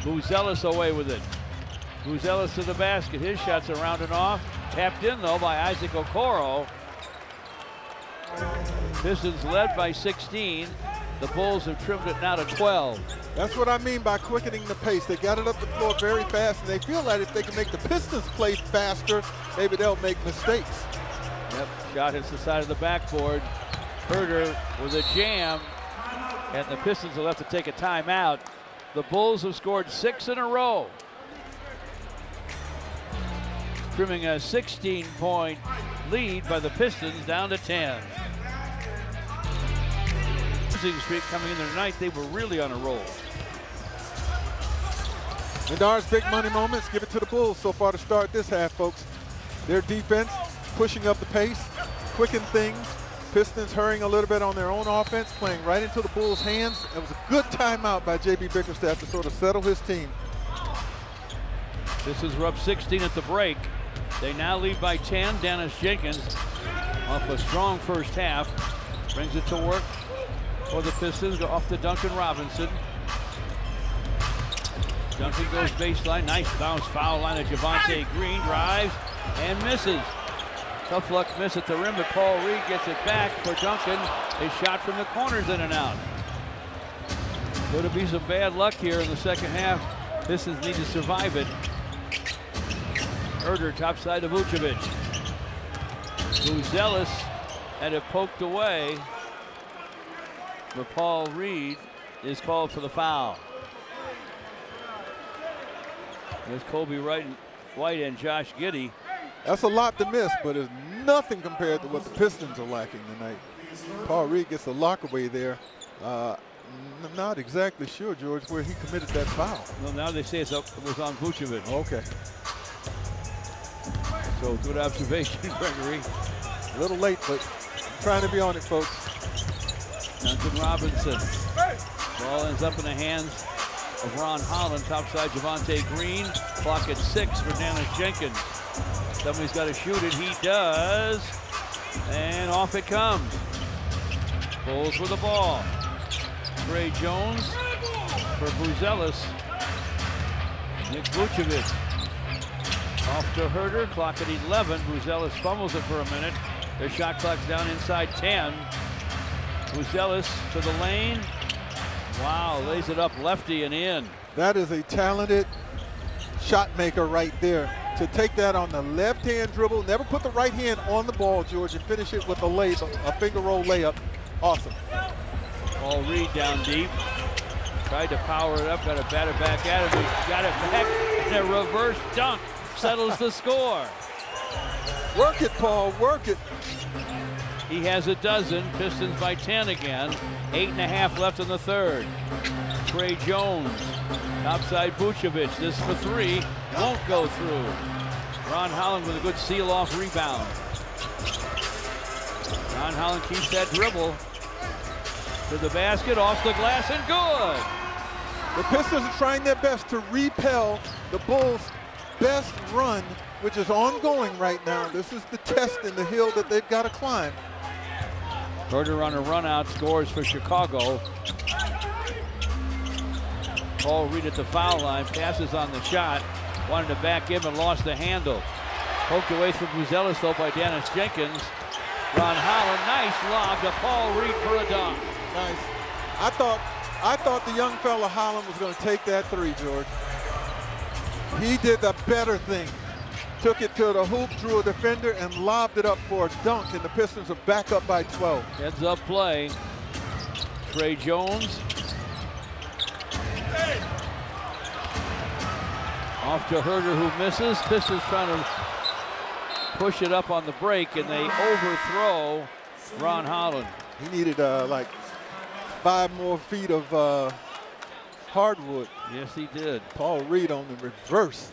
Buzelis away with it. Buzelis to the basket. His shots are rounding off. Tapped in, though, by Isaac Okoro. Pistons led by 16. The Bulls have trimmed it now to 12. That's what I mean by quickening the pace. They got it up the floor very fast, and they feel like if they can make the Pistons play faster, maybe they'll make mistakes. Yep, shot hits the side of the backboard. Herter with a jam, and the Pistons will have to take a timeout. The Bulls have scored 6 in a row, trimming a 16-point lead by the Pistons down to 10. Losing streak coming into tonight, they were really on a roll. Menard's big money moments, give it to the Bulls so far to start this half, folks. Their defense pushing up the pace, quicken things. Pistons hurrying a little bit on their own offense, playing right into the Bulls' hands. It was a good timeout by J.B. Bickerstaff to sort of settle his team. This is up 16 at the break. They now lead by 10. Dennis Jenkins off a strong first half. Brings it to work for the Pistons. Go off to Duncan Robinson. Duncan goes baseline. Nice bounce foul line of Javonte Green. Drives and misses. Tough luck miss at the rim, but Paul Reed gets it back for Duncan. His shot from the corner's in and out. Going to be some bad luck here in the second half. Pistons need to survive it. Herder topside to Vucevic. Buzelis had it poked away. But Paul Reed is called for the foul. There's Kobe White and Josh Giddey. That's a lot to miss, but it's nothing compared to what the Pistons are lacking tonight. Paul Reed gets a lock away there. I'm not exactly sure, George, where he committed that foul. Well, now they say it was on Vucevic. Okay. So good observation, Gregory. A little late, but I'm trying to be on it, folks. Duncan Robinson. Ball ends up in the hands of Ron Holland. Topside Javonte Green. Clock at 6 for Dennis Jenkins. Somebody's got to shoot it. He does. And off it comes. Bulls with the ball. Trey Jones for Buzelis. Nick Vucevic. Off to Herder. Clock at 11. Buzelis fumbles it for a minute. Their shot clock's down inside 10. Buzelis to the lane. Wow, lays it up lefty and in. That is a talented shot maker right there. To take that on the left-hand dribble, never put the right hand on the ball, George, and finish it with a finger roll layup. Awesome. Paul Reed down deep. Tried to power it up, got to bat it back at him. He got it back, and a reverse dunk settles the score. Work it, Paul, work it. He has a dozen. Pistons by 10 again. 8.5 left in the third. Trey Jones, topside Vucevic. This for 3, won't go through. Ron Holland with a good seal-off rebound. Ron Holland keeps that dribble to the basket, off the glass, and good. The Pistons are trying their best to repel the Bulls' best run, which is ongoing right now. This is the test in the hill that they've got to climb. Herder on a run out, scores for Chicago. Paul Reed at the foul line, passes on the shot. Wanted to back in and lost the handle. Poked away from Buzelis though by Dennis Jenkins. Ron Holland, nice lob to Paul Reed for a dunk. Nice. I thought the young fella Holland was going to take that 3, George. He did the better thing. Took it to the hoop, drew a defender, and lobbed it up for a dunk, and the Pistons are back up by 12. Heads up play. Trey Jones. Off to Herder, who misses. Pistons trying to push it up on the break, and they overthrow Ron Holland. He needed like 5 more feet of hardwood. Yes, he did. Paul Reed on the reverse.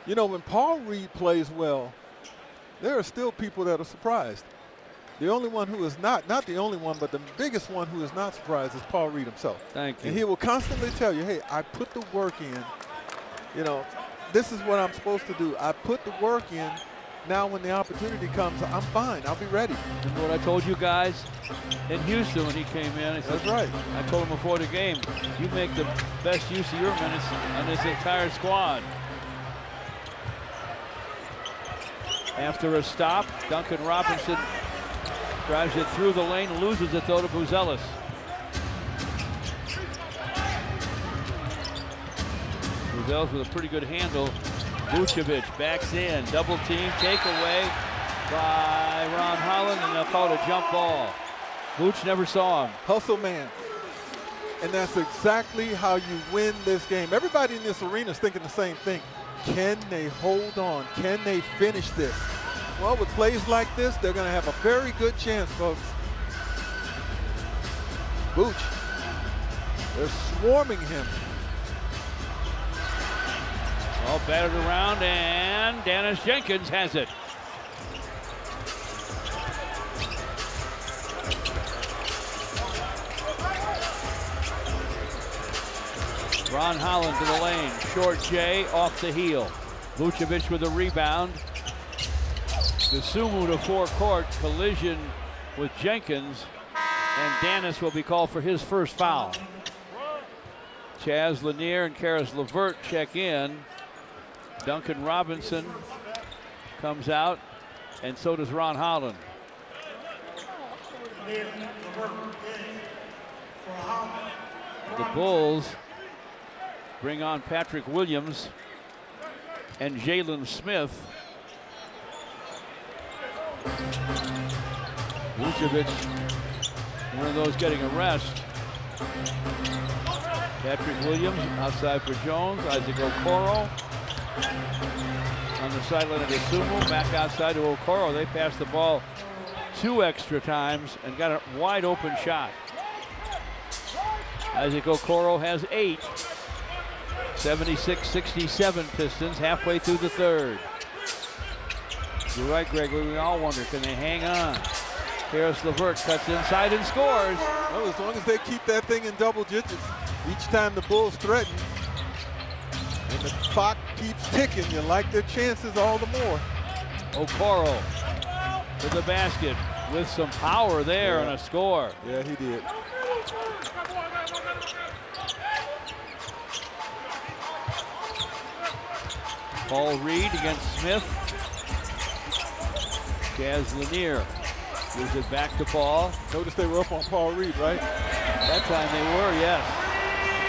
You know, when Paul Reed plays well, there are still people that are surprised. The only one who is not the only one, but the biggest one who is not surprised is Paul Reed himself. Thank you. And he will constantly tell you, hey, I put the work in. You know, this is what I'm supposed to do. I put the work in. Now when the opportunity comes, I'm fine. I'll be ready. Remember what I told you guys in Houston when he came in? That's right. I told him before the game, you make the best use of your minutes on this entire squad. After a stop, Duncan Robinson drives it through the lane, loses it though to Buzelis. Buzelis with a pretty good handle. Vucevic backs in, double team, takeaway by Ron Holland, and they'll call it a jump ball. Vooch never saw him. Hustle man. And that's exactly how you win this game. Everybody in this arena is thinking the same thing. Can they hold on? Can they finish this? Well, with plays like this, they're going to have a very good chance, folks. Vooch. They're swarming him. All battered around, and Dennis Jenkins has it. Ron Holland to the lane. Short J off the heel. Vucevic with a rebound. Gasumu to forecourt. Collision with Jenkins. And Dennis will be called for his first foul. Chaz Lanier and Karis LeVert check in. Duncan Robinson comes out, and so does Ron Holland. The Bulls bring on Patrick Williams and Jalen Smith. Vucevic, one of those getting a rest. Patrick Williams outside for Jones. Isaac Okoro on the sideline of Isumu. Back outside to Okoro. They passed the ball 2 extra times and got a wide open shot. Isaac Okoro has 8. 76-67 Pistons halfway through the third. You're right, Gregory. We all wonder, can they hang on? Karis LeVert cuts inside and scores. Well, as long as they keep that thing in double digits, each time the Bulls threaten, and the clock keeps ticking, you like their chances all the more. Okoro to the basket with some power there and a score. Yeah, he did. Paul Reed against Smith. Jazz Lanier gives it back to Paul. Notice they were up on Paul Reed, right? That time they were, yes.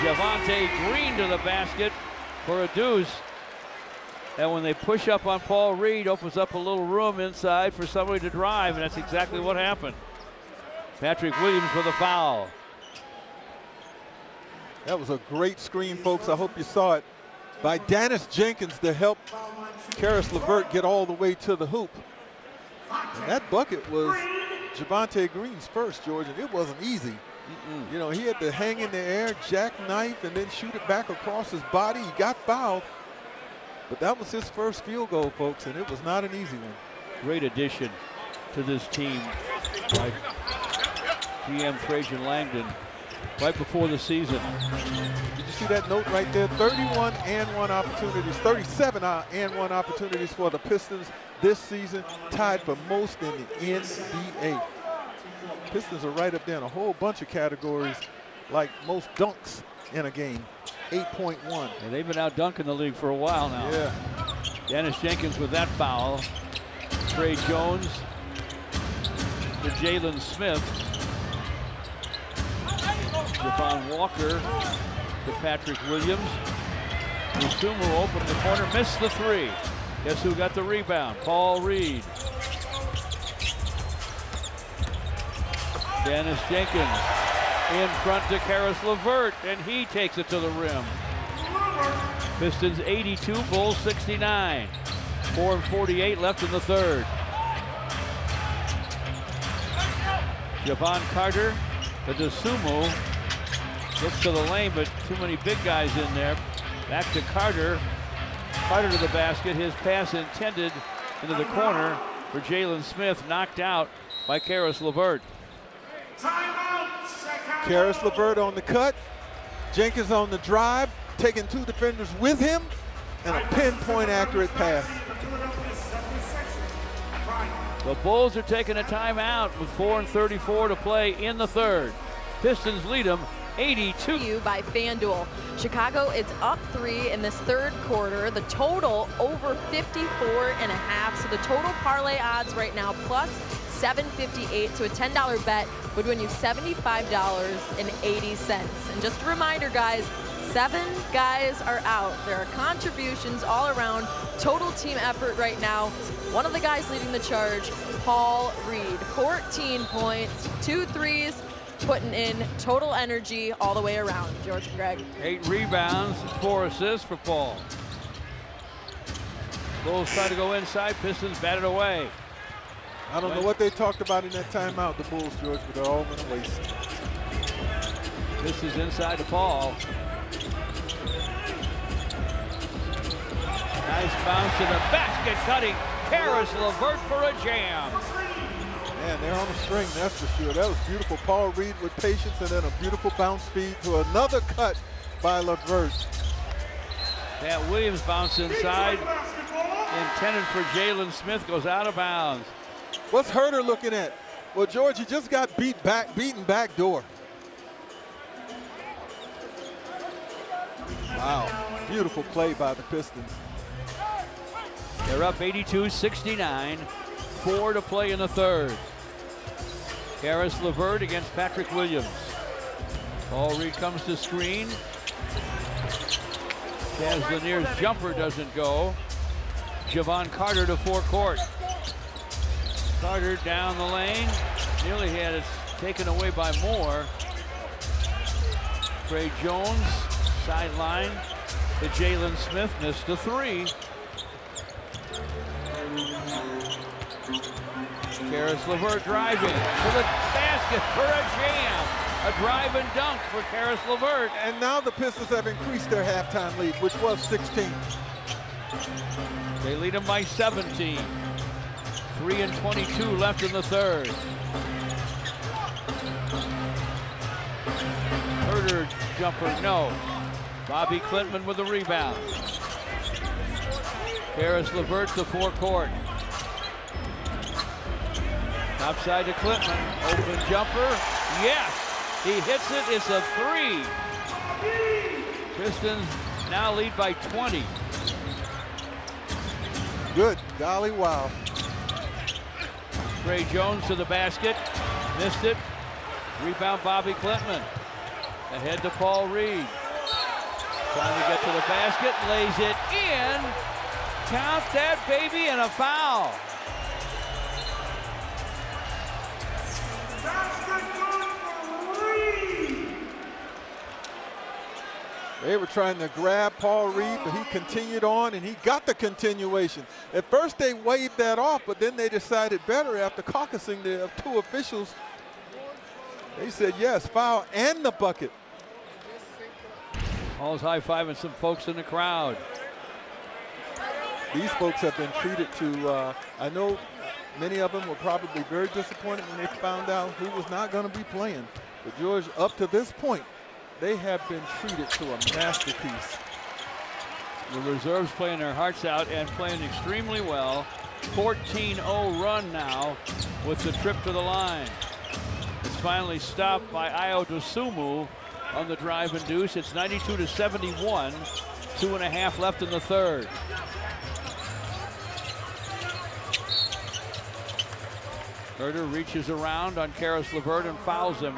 Javonte Green to the basket for a deuce. And when they push up on Paul Reed, opens up a little room inside for somebody to drive, and that's exactly what happened. Patrick Williams with a foul. That was a great screen, folks. I hope you saw it. By Dennis Jenkins to help Karis LeVert get all the way to the hoop. And that bucket was Javonte Green's first, George, and it wasn't easy. You know, he had to hang in the air, jackknife, and then shoot it back across his body. He got fouled, but that was his first field goal, folks, and it was not an easy one. Great addition to this team by GM Trajan Langdon right before the season. Did you see that note right there? 31 and 1 opportunities, 37 and 1 opportunities for the Pistons this season, tied for most in the NBA. Pistons are right up there in a whole bunch of categories, like most dunks in a game, 8.1. And they've been out dunking the league for a while now. Yeah. Dennis Jenkins with that foul. Trey Jones to Jalen Smith. Javon Walker to Patrick Williams. Isumu open in the corner, missed the 3. Guess who got the rebound? Paul Reed. Dennis Jenkins in front to Karis LeVert, and he takes it to the rim. Pistons 82, Bulls 69. 4:48 left in the third. Javon Carter to Isumu. Gets to the lane, but too many big guys in there. Back to Carter. Carter to the basket. His pass intended into the corner for Jalen Smith, knocked out by Karis LeVert. Karis LeVert on the cut. Jenkins on the drive, taking 2 defenders with him, and a pinpoint accurate pass. The Bulls are taking a timeout with 4:34 to play in the third. Pistons lead them 82. By FanDuel. Chicago is up 3 in this third quarter. The total over 54.5. So the total parlay odds right now plus 758. So a $10 bet would win you $75.80. And just a reminder, guys, 7 guys are out. There are contributions all around. Total team effort right now. One of the guys leading the charge, Paul Reed. 14 points, 2 threes, putting in total energy all the way around. George and Greg. 8 rebounds, 4 assists for Paul. Bulls try to go inside, Pistons bat it away. I don't know what they talked about in that timeout, the Bulls, George, but they're all going to waste. This is inside to Paul. Nice bounce to the basket, cutting Karis LeVert for a jam. Man, they're on the string, that's for sure. That was beautiful. Paul Reed with patience, and then a beautiful bounce feed to another cut by LeVert. Pat Williams bounced inside, intended for Jalen Smith, goes out of bounds. What's Herter looking at? Well, George, he just got beaten back door. Wow, beautiful play by the Pistons. They're up 82-69, 4 to play in the third. Karis LeVert against Patrick Williams. Paul Reed comes to screen. Chaz Lanier's jumper doesn't go. Javon Carter to forecourt. Carter down the lane. Nearly had it taken away by Moore. Trey Jones, sideline to Jalen Smith, missed the three. Karis LeVert driving to the basket for a jam. A drive and dunk for Karis LeVert. And now the Pistons have increased their halftime lead, which was 16. They lead them by 17. 3:22 left in the third. Herder jumper, no. Bobby Clintman with the rebound. Karis LeVert to forecourt. Top side to Clintman. Open jumper. Yes! He hits it. It's a three. Pistons now lead by 20. Good. Golly, wow. Trey Jones to the basket. Missed it. Rebound Bobby Clintman. Ahead to Paul Reed. Trying to get to the basket. Lays it in. Count that baby, and a foul. They were trying to grab Paul Reed, but he continued on, and he got the continuation. At first, they waved that off, but then they decided better after caucusing the two officials. They said, yes, foul and the bucket. Hall's high-fiving some folks in the crowd. These folks have been treated to, I know many of them were probably very disappointed when they found out who was not going to be playing. But George, up to this point, they have been treated to a masterpiece. The reserves playing their hearts out and playing extremely well. 14-0 run now with the trip to the line. It's finally stopped by Ayo Dosunmu on the drive and deuce. It's 92-71. 2.5 left in the third. Herder reaches around on Karis LeVert and fouls him.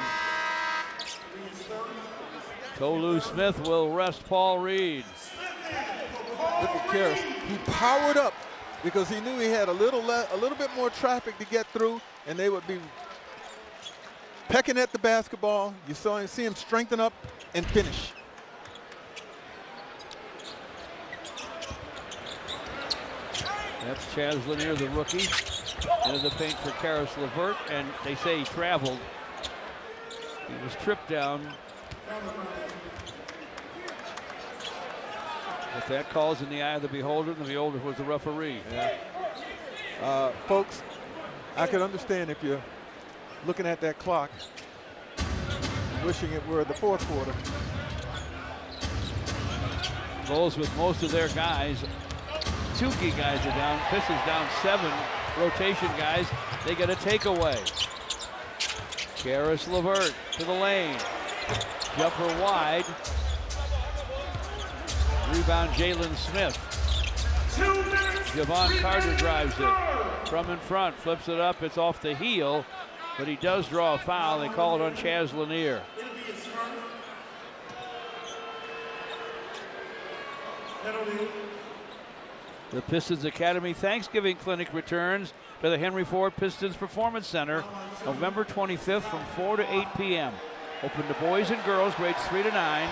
Tolu Smith will rest Paul Reed. Look at Karis. He powered up because he knew he had a little bit more traffic to get through, and they would be pecking at the basketball. You see him strengthen up and finish. That's Chaz Lanier, the rookie. Into the paint for Karis LeVert, and they say he traveled. He was tripped down. But that call's in the eye of the beholder, and the beholder was the referee. Yeah. Folks, I could understand if you're looking at that clock, wishing it were the fourth quarter. Bulls with most of their guys. 2 key guys are down. Pistons down 7 rotation guys. They get a takeaway. Karis LeVert to the lane. Jumper wide. Rebound Jalen Smith. Javon Carter drives it from in front, flips it up. It's off the heel, but he does draw a foul. They call it on Chaz Lanier. The Pistons Academy Thanksgiving Clinic returns to the Henry Ford Pistons Performance Center November 25th from 4 to 8 p.m. Open to boys and girls grades 3 to 9.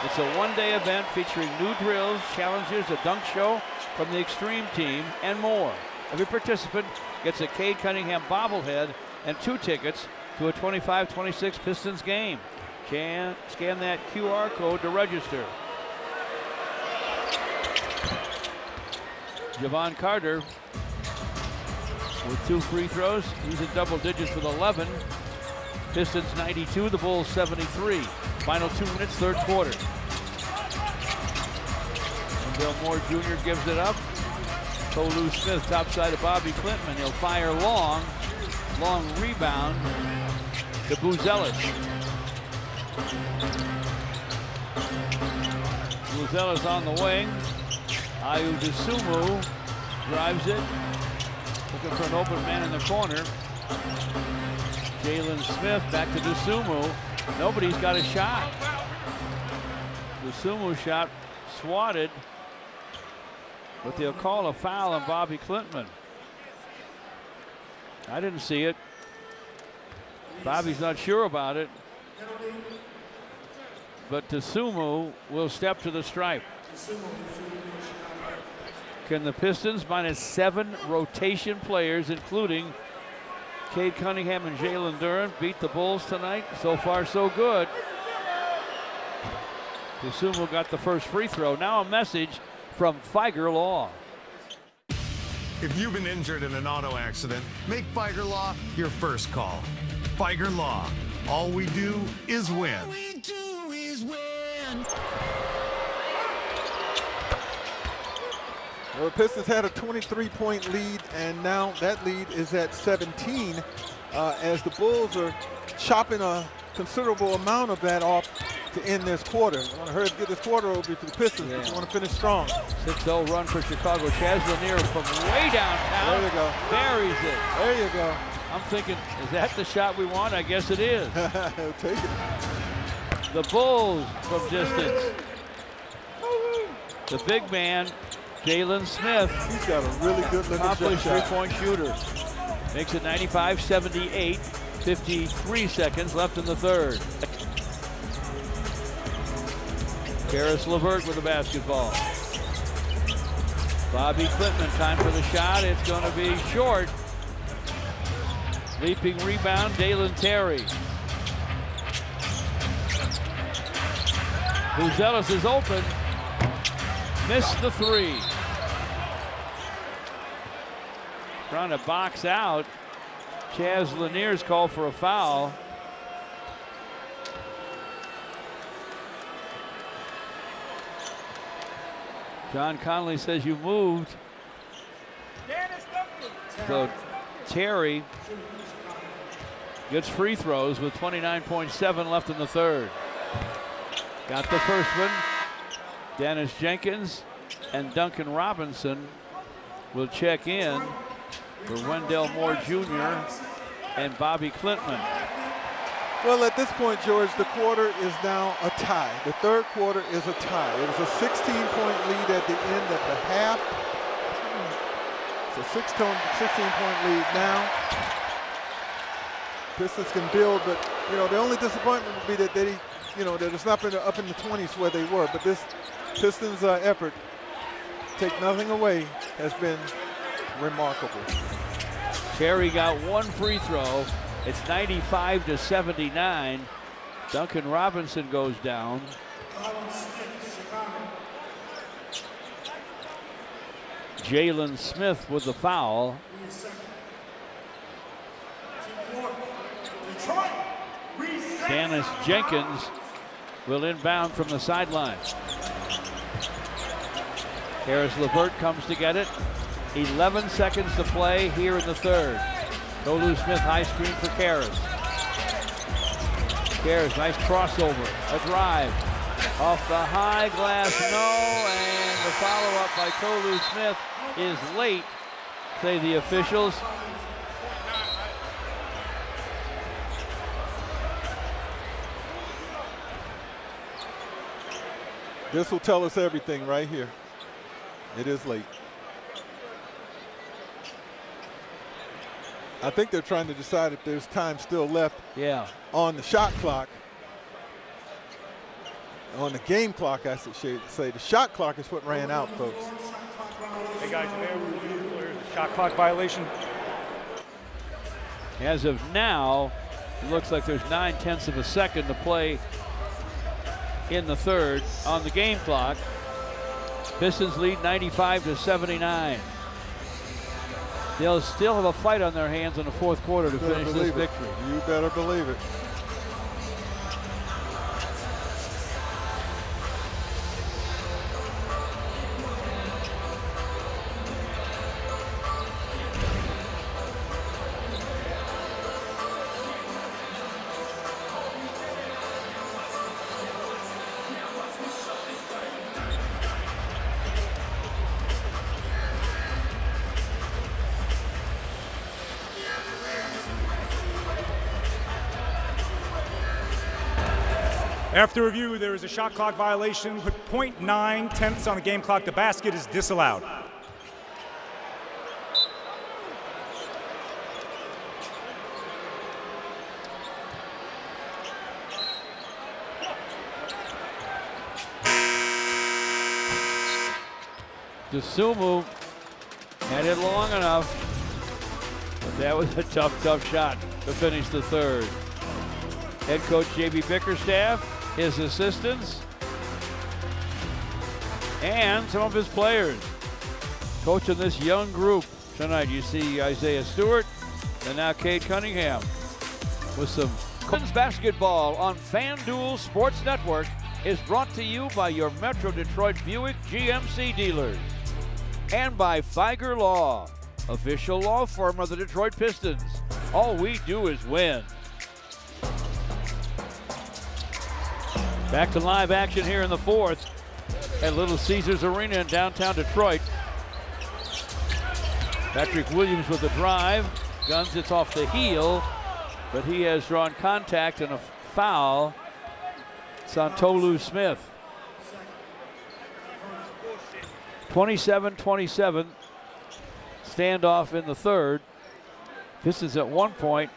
It's a one-day event featuring new drills, challenges, a dunk show from the Extreme Team, and more. Every participant gets a Cade Cunningham bobblehead and 2 tickets to a 25-26 Pistons game. Scan that QR code to register. Javon Carter with 2 free throws. He's in double digits with 11. Pistons 92, the Bulls 73. Final 2 minutes, third quarter. And Bill Moore Jr. gives it up. Tolu Smith, top side of Bobby Clintman. He'll fire long rebound to Buzelis. Buzelis on the wing. Ayo Dosunmu drives it. Looking for an open man in the corner. Jalen Smith back to Dosunmu. Nobody's got a shot. The Sumo shot swatted, but they'll call a foul on Bobby Klintman. I didn't see it. Bobby's not sure about it. But Sumo will step to the stripe. Can the Pistons, minus 7 rotation players, including Cade Cunningham and Jalen Duren, beat the Bulls tonight? So far, so good. Sumo got the first free throw. Now a message from Feiger Law. If you've been injured in an auto accident, make Feiger Law your first call. Feiger Law. All we do is win. All we do is win. Well, the Pistons had a 23-point lead, and now that lead is at 17 as the Bulls are chopping a considerable amount of that off to end this quarter. I want to hurry up get this quarter over for the Pistons. Yeah. They want to finish strong. 6-0 run for Chicago. Chaz Lanier from way downtown. There you go. Buries it. There you go. I'm thinking, is that the shot we want? I guess it is. Take it. The Bulls from distance. The big man, Jalen Smith. He's got a really good accomplished three-point shooter. Makes it 95-78. 53 seconds left in the third. Karis LeVert with the basketball. Bobby Klintman, time for the shot. It's going to be short. Leaping rebound, Dalen Terry. Buzelis is open. Missed the three. Trying to box out. Chaz Lanier's called for a foul. John Conley says you moved. So Terry gets free throws with 29.7 left in the third. Got the first one. Dennis Jenkins and Duncan Robinson will check in for Wendell Moore Jr. and Bobby Klintman. Well, at this point, George, the quarter is now a tie. The third quarter is a tie. It was a 16-point lead at the end of the half. It's a 16-point lead now. Pistons can build, but the only disappointment would be that that it's not been up in the 20s where they were. But this Pistons effort, take nothing away, has been remarkable. Terry got one free throw. It's 95-79. Duncan Robinson goes down. Jalen Smith with the foul. Dennis Jenkins will inbound from the sideline. Karis LeVert comes to get it. 11 seconds to play here in the third. Tolu Smith high screen for Karis. Karis, nice crossover, a drive. Off the high glass, no, and the follow-up by Tolu Smith is late, say the officials. This will tell us everything right here. It is late. I think they're trying to decide if there's time still left on the shot clock. On the game clock, I should say. The shot clock is what ran out, folks. Hey guys, may I review the shot clock violation? As of now, it looks like there's 9/10 of a second to play in the third on the game clock. Pistons lead 95-79. They'll still have a fight on their hands in the fourth quarter to finish this victory. You better believe it. After review, there is a shot clock violation. Put 0.9 on the game clock. The basket is disallowed. DeSumo had it long enough, but that was a tough shot to finish the third. Head coach J.B. Bickerstaff, his assistants, and some of his players coaching this young group tonight. You see Isaiah Stewart and now Cade Cunningham with some Men's basketball on FanDuel Sports Network is brought to you by your Metro Detroit Buick GMC dealers and by Figer Law, official law firm of the Detroit Pistons. All we do is win. Back to live action here in the fourth at Little Caesars Arena in downtown Detroit. Patrick Williams with the drive. Guns, it's off the heel, but he has drawn contact and a foul. It's on Tolu Smith. 27-27. Standoff in the third. Pistons at one point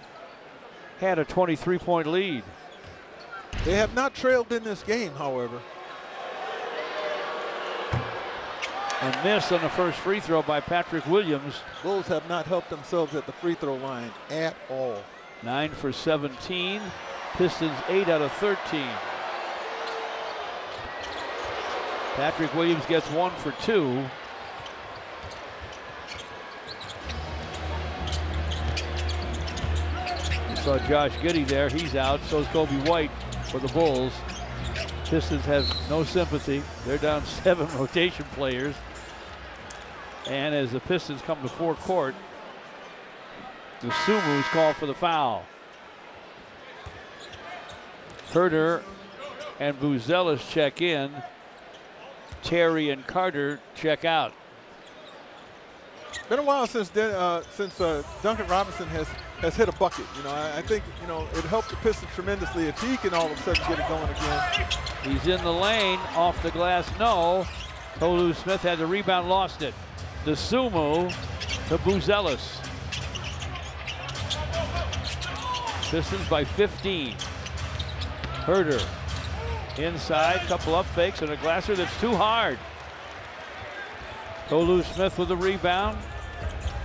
had a 23-point lead. They have not trailed in this game, however. A miss on the first free throw by Patrick Williams. Bulls have not helped themselves at the free throw line at all. 9 for 17. Pistons 8 out of 13. Patrick Williams gets 1 for 2. You saw Josh Giddey there. He's out. So is Kobe White for the Bulls. Pistons have no sympathy. They're down 7 rotation players. And as the Pistons come to forecourt, DeSumu's called for the foul. Herter and Buzelis check in. Terry and Carter check out. Been a while since Duncan Robinson has hit a bucket. You know, I think, you know, it helped the Pistons tremendously if he can all of a sudden get it going again. He's in the lane, off the glass, no. Tolu Smith had the rebound, lost it. DeSumo to Buzelis. Pistons by 15. Herter inside, couple up fakes and a glasser that's too hard. Tolu Smith with the rebound.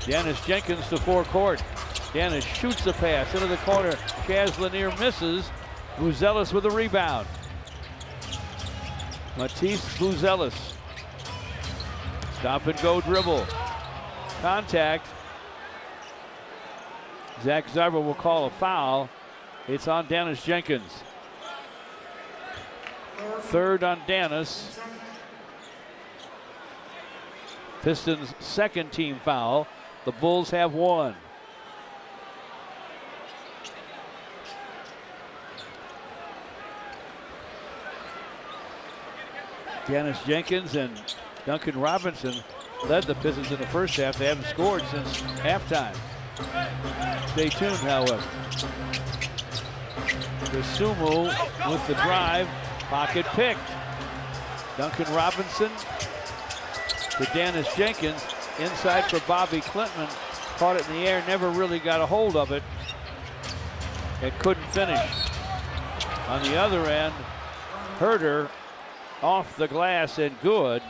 Dennis Jenkins to forecourt. Dennis shoots the pass into the corner. Chaz Lanier misses. Buzelis with the rebound. Matisse Buzelis. Stop and go dribble. Contact. Zach Zarba will call a foul. It's on Dennis Jenkins. Third on Dennis. Pistons' second team foul. The Bulls have 1. Dennis Jenkins and Duncan Robinson led the Pistons in the first half. They haven't scored since halftime. Stay tuned, however. DeSumo with the drive. Pocket picked. Duncan Robinson to Dennis Jenkins. Inside for Bobby Clinton. Caught it in the air, never really got a hold of it. And couldn't finish. On the other end, Herter off the glass and good.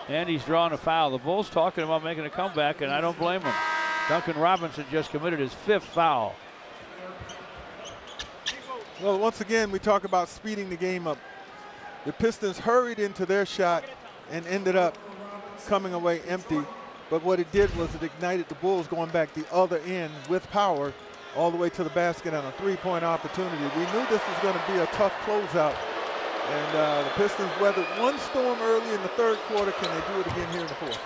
And he's drawn a foul. The Bulls talking about making a comeback, and I don't blame them. Duncan Robinson just committed his 5th foul. Well, once again, we talk about speeding the game up. The Pistons hurried into their shot and ended up coming away empty. But what it did was it ignited the Bulls going back the other end with power all the way to the basket on a 3-point opportunity. We knew this was going to be a tough closeout. And the Pistons weathered one storm early in the third quarter. Can they do it again here in the fourth?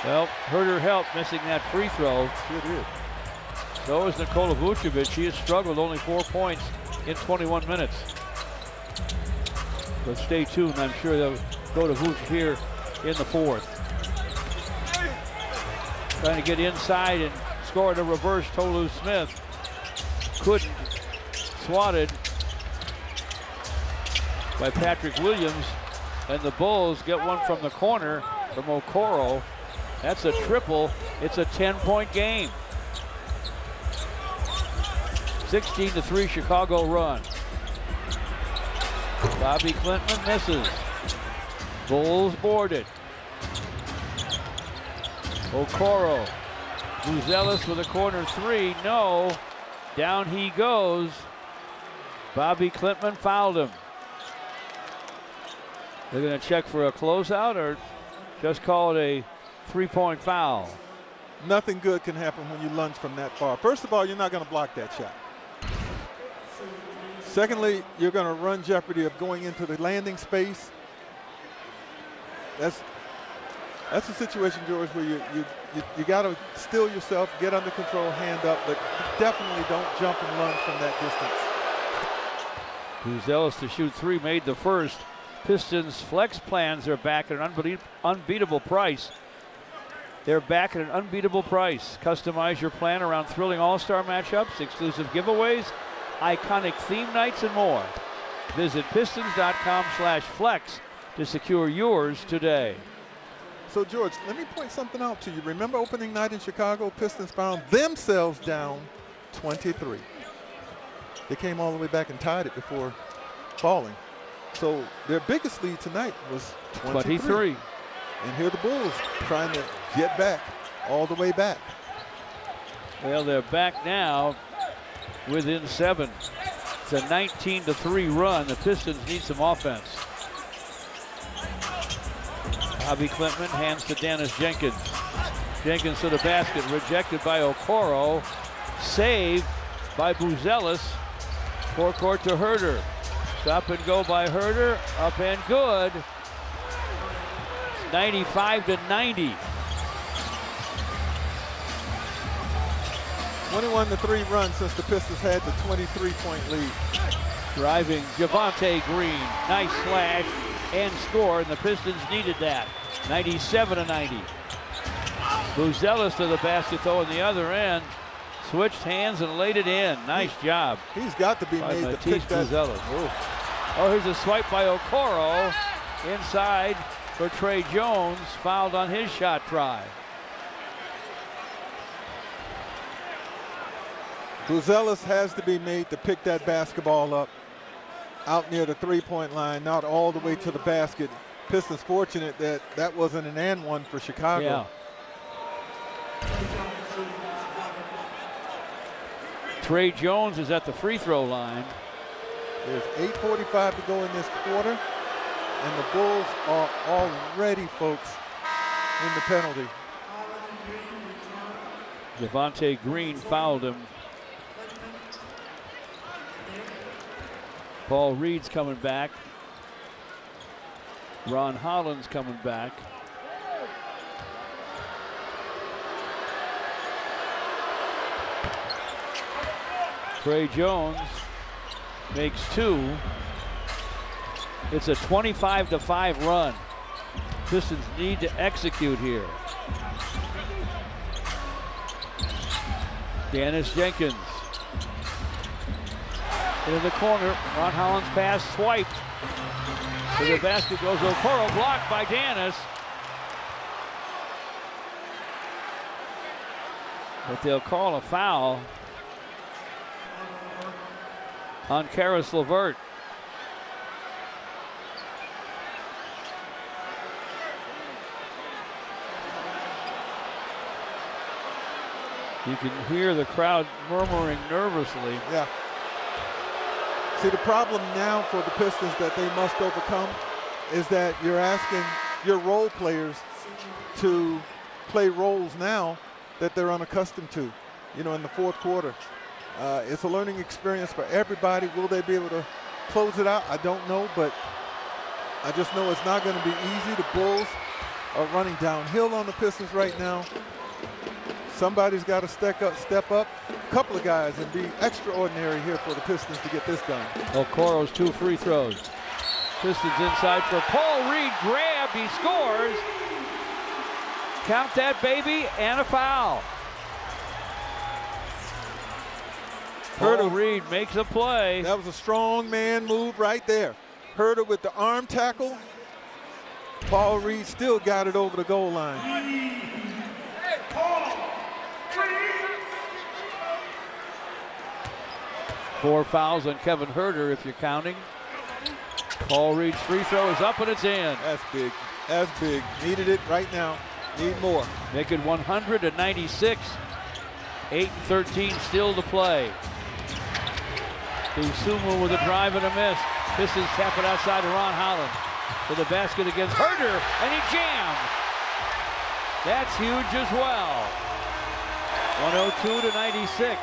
Well, Herter helped missing that free throw. Sure did. So is Nikola Vucevic. He has struggled, only 4 points in 21 minutes. But stay tuned. I'm sure they'll go to Vuce here in the fourth. Trying to get inside and score a reverse. Tolu Smith couldn't. Swatted by Patrick Williams. And the Bulls get one from the corner from Okoro. That's a triple. It's a 10-point game. 16-3 Chicago run. Bobby Clinton misses. Bulls boarded. Okoro. Buzelis with a corner three. No. Down he goes. Bobby Clinton fouled him. They're going to check for a closeout or just call it a three-point foul. Nothing good can happen when you lunge from that far. First of all, you're not going to block that shot. Secondly, you're going to run jeopardy of going into the landing space. That's a situation, George, where you got to still yourself, get under control, hand up, but definitely don't jump and lunge from that distance. Buzelis to shoot three, made the first. Pistons flex plans are back at an unbeatable price. They're back at an unbeatable price. Customize your plan around thrilling all-star matchups, exclusive giveaways, iconic theme nights, and more. Visit pistons.com/flex to secure yours today. So, George, let me point something out to you. Remember opening night in Chicago? Pistons found themselves down 23. They came all the way back and tied it before falling. So their biggest lead tonight was 23. And here the Bulls trying to get back, all the way back. Well, they're back now within 7. It's a 19-3 run. The Pistons need some offense. Bobby Clinton hands to Dennis Jenkins. Jenkins to the basket, rejected by Okoro. Saved by Buzelis. Forecourt to Herter. Stop and go by Herter, up and good. 95-90. 21-3 run since the Pistons had the 23-point lead. Driving Javonte Green, nice slash and score, and the Pistons needed that. 97-90. Buzelis to the basket though on the other end. Switched hands and laid it in. Nice job. He's got to be made to pick that. Buzelis. Oh, here's a swipe by Okoro. Inside for Trey Jones. Fouled on his shot try. Buzelis has to be made to pick that basketball up out near the three-point line, not all the way to the basket. Pistons fortunate that that wasn't an and one for Chicago. Yeah. Trey Jones is at the free throw line. There's 8:45 to go in this quarter, and the Bulls are already, folks, in the penalty. Javonte Green fouled him. Paul Reed's coming back. Ron Holland's coming back. Trey Jones makes two. It's a 25-5 run. Pistons need to execute here. Dennis Jenkins. Into the corner. Ron Holland's pass swiped. To the basket goes Okoro, blocked by Dennis. But they'll call a foul on Karis LeVert. You can hear the crowd murmuring nervously. Yeah. See, the problem now for the Pistons that they must overcome is that you're asking your role players to play roles now that they're unaccustomed to, you know, in the fourth quarter. It's a learning experience for everybody. Will they be able to close it out? I don't know, but I just know it's not going to be easy. The Bulls are running downhill on the Pistons right now. Somebody's got to step up, a couple of guys, and be extraordinary here for the Pistons to get this done. Okoro's two free throws. Pistons inside for Paul Reed, grabbed, he scores. Count that baby, and a foul. Paul Reed makes a play. That was a strong man move right there. Herder with the arm tackle. Paul Reed still got it over the goal line. Four fouls on Kevin Herder, if you're counting. Paul Reed's free throw is up and it's in. That's big. That's big. Needed it right now. Need more. Make it 196. 8:13 still to play. Sumo with a drive and a miss. Pistons tap it outside to Ron Holland. To the basket against Herder, and he jams. That's huge as well. 102-96.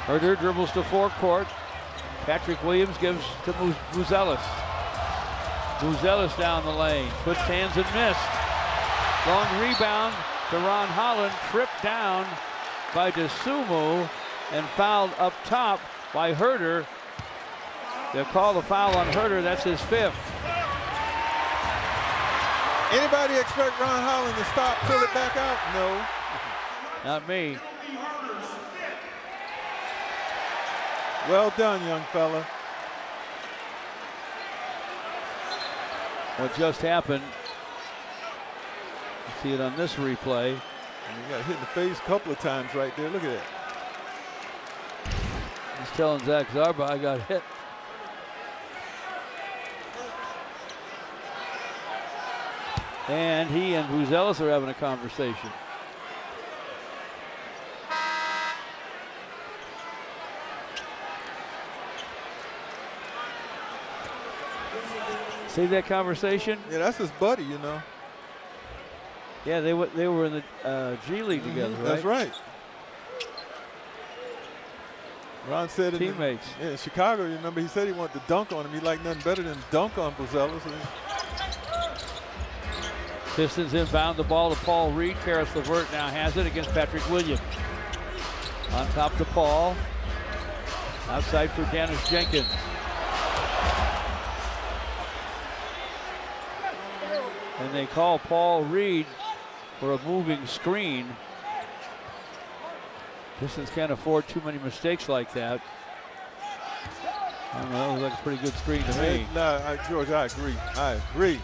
Herder dribbles to forecourt. Patrick Williams gives to Buzelis. Buzelis down the lane, switched hands and missed. Long rebound to Ron Holland, tripped down by DeSumo and fouled up top by Herder. They'll call the foul on Herder, that's his 5th. Anybody expect Ron Holland to stop, pull it back out? No. Not me. Well done, young fella. What just happened, you see it on this replay. And he got hit in the face a couple of times right there. Look at that. He's telling Zach Zarba, I got hit. And he and Buzelis are having a conversation. See that conversation? Yeah, that's his buddy, you know. Yeah, they were in the G League together, right? That's right. Ron said teammates. In Chicago, you remember he said he wanted to dunk on him. He liked nothing better than dunk on Buzelis. Pistons inbound the ball to Paul Reed. Karis LeVert now has it against Patrick Williams. On top to Paul. Outside for Dennis Jenkins. And they call Paul Reed for a moving screen. Pistons can't afford too many mistakes like that. I don't know, that was like a pretty good screen to me. No, George, I agree. I agree.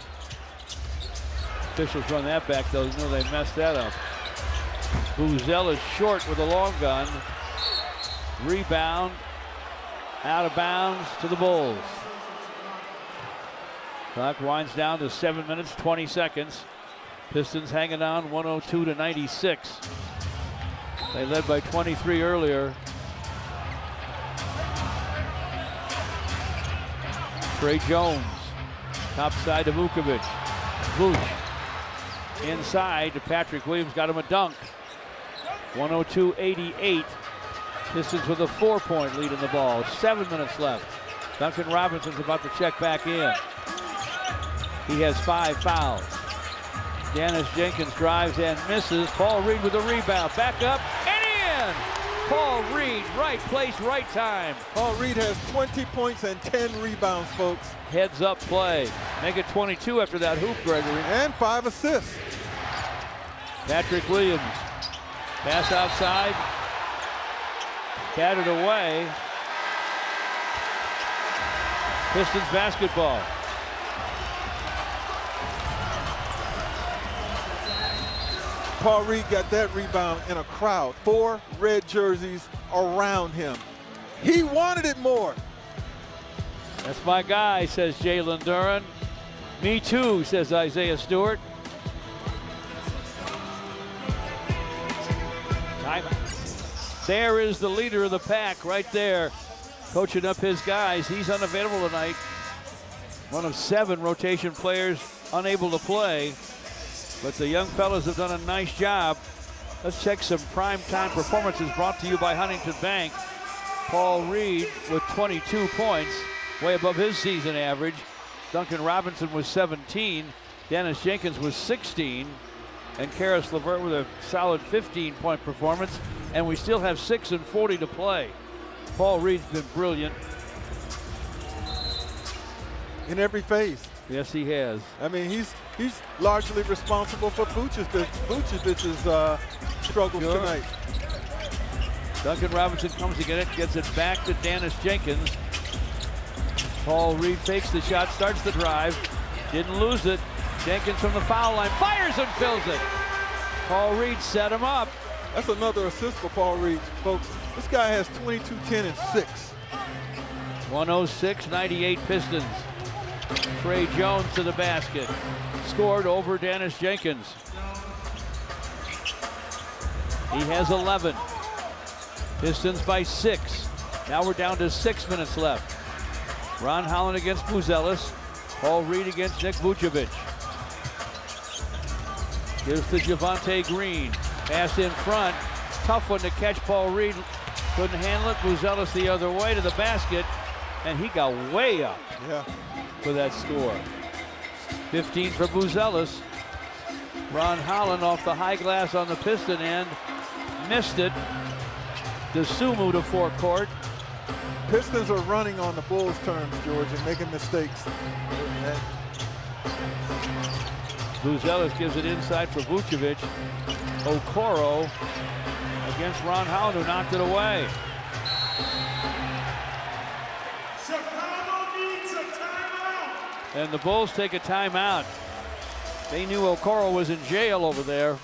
Officials run that back, though. You know they messed that up. Buzelis is short with a long gun. Rebound. Out of bounds to the Bulls. Clock winds down to 7 minutes, 20 seconds. Pistons hanging on 102-96. They led by 23 earlier. Trey Jones, top side to Vukovic. Vuce inside to Patrick Williams, got him a dunk. 102-88. Pistons with a 4-point lead in the ball. 7 minutes left. Duncan Robinson's about to check back in. He has 5 fouls. Dennis Jenkins drives and misses. Paul Reed with a rebound. Back up and in! Paul Reed, right place, right time. Paul Reed has 20 points and 10 rebounds, folks. Heads up play. Make it 22 after that hoop, Gregory. And 5 assists. Patrick Williams. Pass outside. Batted away. Pistons basketball. Paul Reed got that rebound in a crowd. 4 red jerseys around him. He wanted it more. That's my guy, says Jalen Duren. Me too, says Isaiah Stewart. There is the leader of the pack right there, coaching up his guys. He's unavailable tonight. One of 7 rotation players unable to play. But the young fellas have done a nice job. Let's check some primetime performances brought to you by Huntington Bank. Paul Reed with 22 points, way above his season average. Duncan Robinson was 17. Dennis Jenkins was 16. And Karis LeVert with a solid 15-point performance. And we still have 6 and 40 to play. Paul Reed's been brilliant. In every phase. Yes, he has. I mean, he's largely responsible for Vucevic's struggles tonight. Duncan Robinson comes to get it, gets it back to Dennis Jenkins. Paul Reed fakes the shot, starts the drive, didn't lose it. Jenkins from the foul line, fires and fills it. Paul Reed set him up. That's another assist for Paul Reed, folks. This guy has 22, 10, and 6. 106-98 Pistons. Trey Jones to the basket. Scored over Dennis Jenkins. He has 11. Pistons by 6. Now we're down to 6 minutes left. Ron Holland against Buzelis. Paul Reed against Nick Vucevic. Gives to Javonte Green. Pass in front. Tough one to catch. Paul Reed couldn't handle it. Buzelis the other way to the basket. And he got way up for that score. 15 for Buzelis. Ron Holland off the high glass on the Piston end. Missed it. DeSumo to forecourt. Pistons are running on the Bulls' terms, George, and making mistakes. Buzelis gives it inside for Vucevic. Okoro against Ron Holland, who knocked it away. Chicago needs a timeout. And the Bulls take a timeout. They knew Okoro was in jail over there.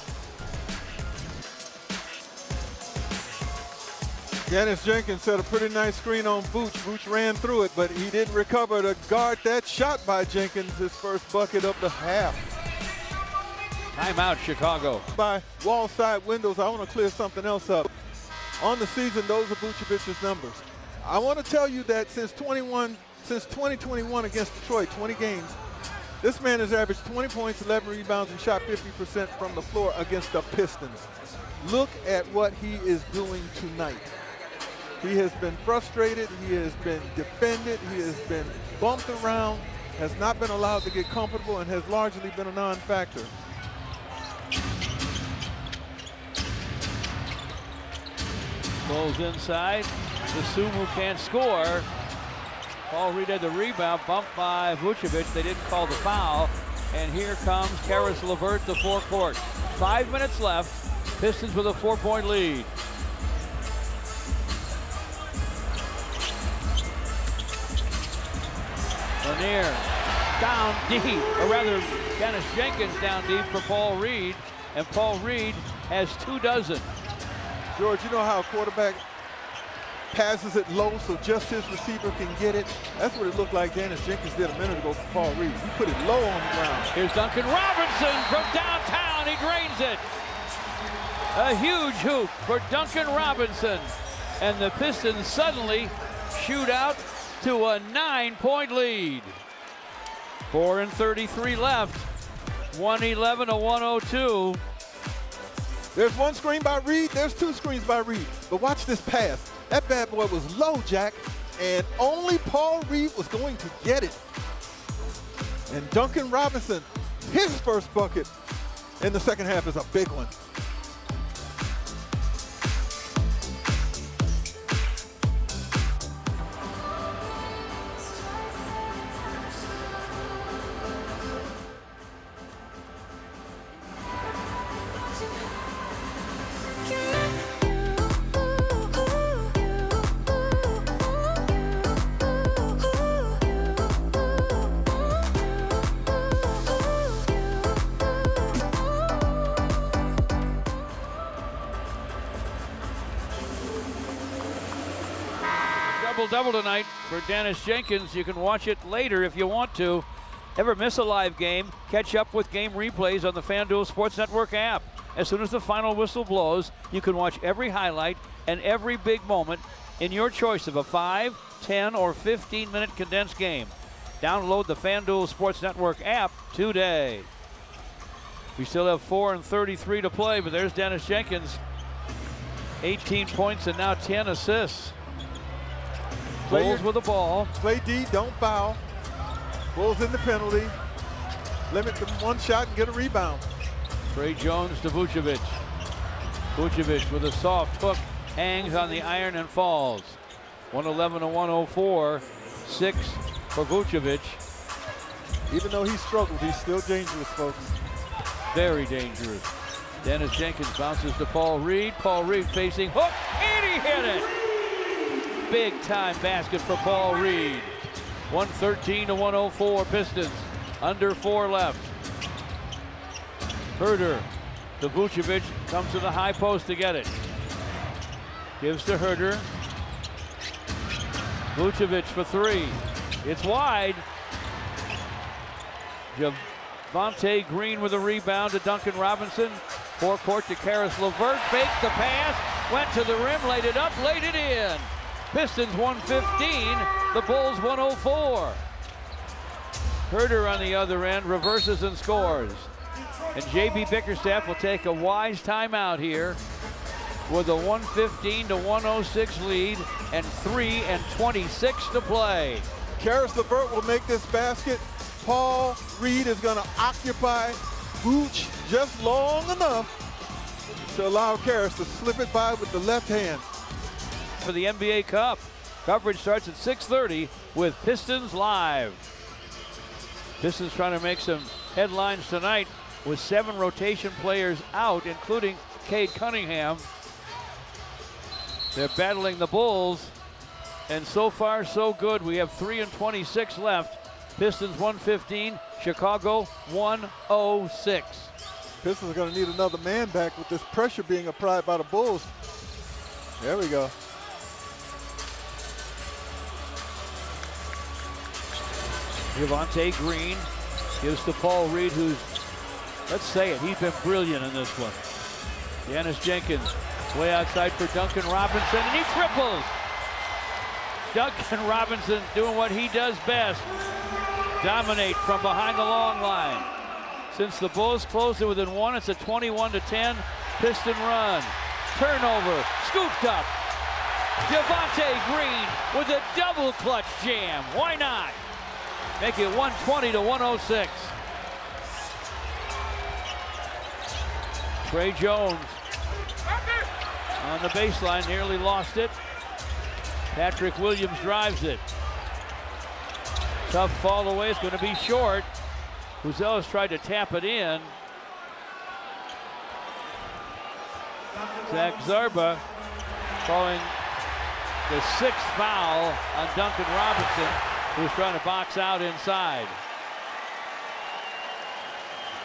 Dennis Jenkins set a pretty nice screen on Vooch. Vooch ran through it, but he didn't recover to guard that shot by Jenkins, his first bucket of the half. Timeout, Chicago. By wall side windows, I want to clear something else up. On the season, those are Vucevic's numbers. I want to tell you that since 2021 against Detroit, 20 games, this man has averaged 20 points, 11 rebounds, and shot 50% from the floor against the Pistons. Look at what he is doing tonight. He has been frustrated, he has been defended, he has been bumped around, has not been allowed to get comfortable, and has largely been a non-factor. Bulls inside. DeSumo can't score. Paul Reed had the rebound, bumped by Vucevic. They didn't call the foul. And here comes Karis LeVert to forecourt. 5 minutes left. Pistons with a 4-point lead. Lanier down deep, or rather Dennis Jenkins down deep for Paul Reed, and Paul Reed has 24. George, you know how a quarterback passes it low so just his receiver can get it? That's what it looked like Dennis Jenkins did a minute ago for Paul Reed. He put it low on the ground. Here's Duncan Robinson from downtown. He drains it. A huge hoop for Duncan Robinson. And the Pistons suddenly shoot out to a 9-point lead. 4:33 left. 111 to 102. There's one screen by Reed, there's two screens by Reed. But watch this pass. That bad boy was low, Jack, and only Paul Reed was going to get it. And Duncan Robinson, his first bucket in the second half is a big one. Double tonight for Dennis Jenkins. You can watch it later if you want to. Ever miss a live game? Catch up with game replays on the FanDuel Sports Network app. As soon as the final whistle blows, you can watch every highlight and every big moment in your choice of a 5, 10, or 15-minute condensed game. Download the FanDuel Sports Network app today. We still have 4:33 to play, but there's Dennis Jenkins. 18 points and now 10 assists. Bulls with the ball. Play D, don't foul. Bulls in the penalty. Limit to one shot and get a rebound. Trey Jones to Vucevic. Vucevic with a soft hook, hangs on the iron and falls. 111 to 104. 6 for Vucevic. Even though he struggled, he's still dangerous, folks. Very dangerous. Dennis Jenkins bounces to Paul Reed. Paul Reed facing hook, and he hit it. Big time basket for Paul Reed. 113 to 104 Pistons. Under 4 left. Herder to Vucevic, comes to the high post to get it. Gives to Herder. Vucevic for 3. It's wide. Javonte Green with a rebound to Duncan Robinson. Forecourt to Karis LeVert. Faked the pass. Went to the rim. Laid it up. Laid it in. Pistons 115. The Bulls 104. Herder on the other end. Reverses and scores. And J.B. Bickerstaff will take a wise timeout here with a 115 to 106 lead and 3:26 to play. Karis LeVert will make this basket. Paul Reed is going to occupy Vooch just long enough to allow Karis to slip it by with the left hand. For the NBA Cup, coverage starts at 6:30 with Pistons Live. Pistons trying to make some headlines tonight with 7 rotation players out, including Cade Cunningham. They're battling the Bulls, and so far so good. We have 3:26 left. Pistons 115, Chicago 106. Pistons are going to need another man back with this pressure being applied by the Bulls. There we go. Javonte Green gives to Paul Reed, who's, let's say it, he's been brilliant in this one. Dennis Jenkins way outside for Duncan Robinson, and he triples. Duncan Robinson doing what he does best, dominate from behind the long line. Since the Bulls closed it within 1, it's a 21-10 Piston run. Turnover, scooped up. Javonte Green with a double clutch jam. Why not? Make it 120 to 106. Trey Jones on the baseline, nearly lost it. Patrick Williams drives it. Tough fall away, it's going to be short. Buzelis tried to tap it in. Zach Zarba calling the 6th foul on Duncan Robinson, who's trying to box out inside.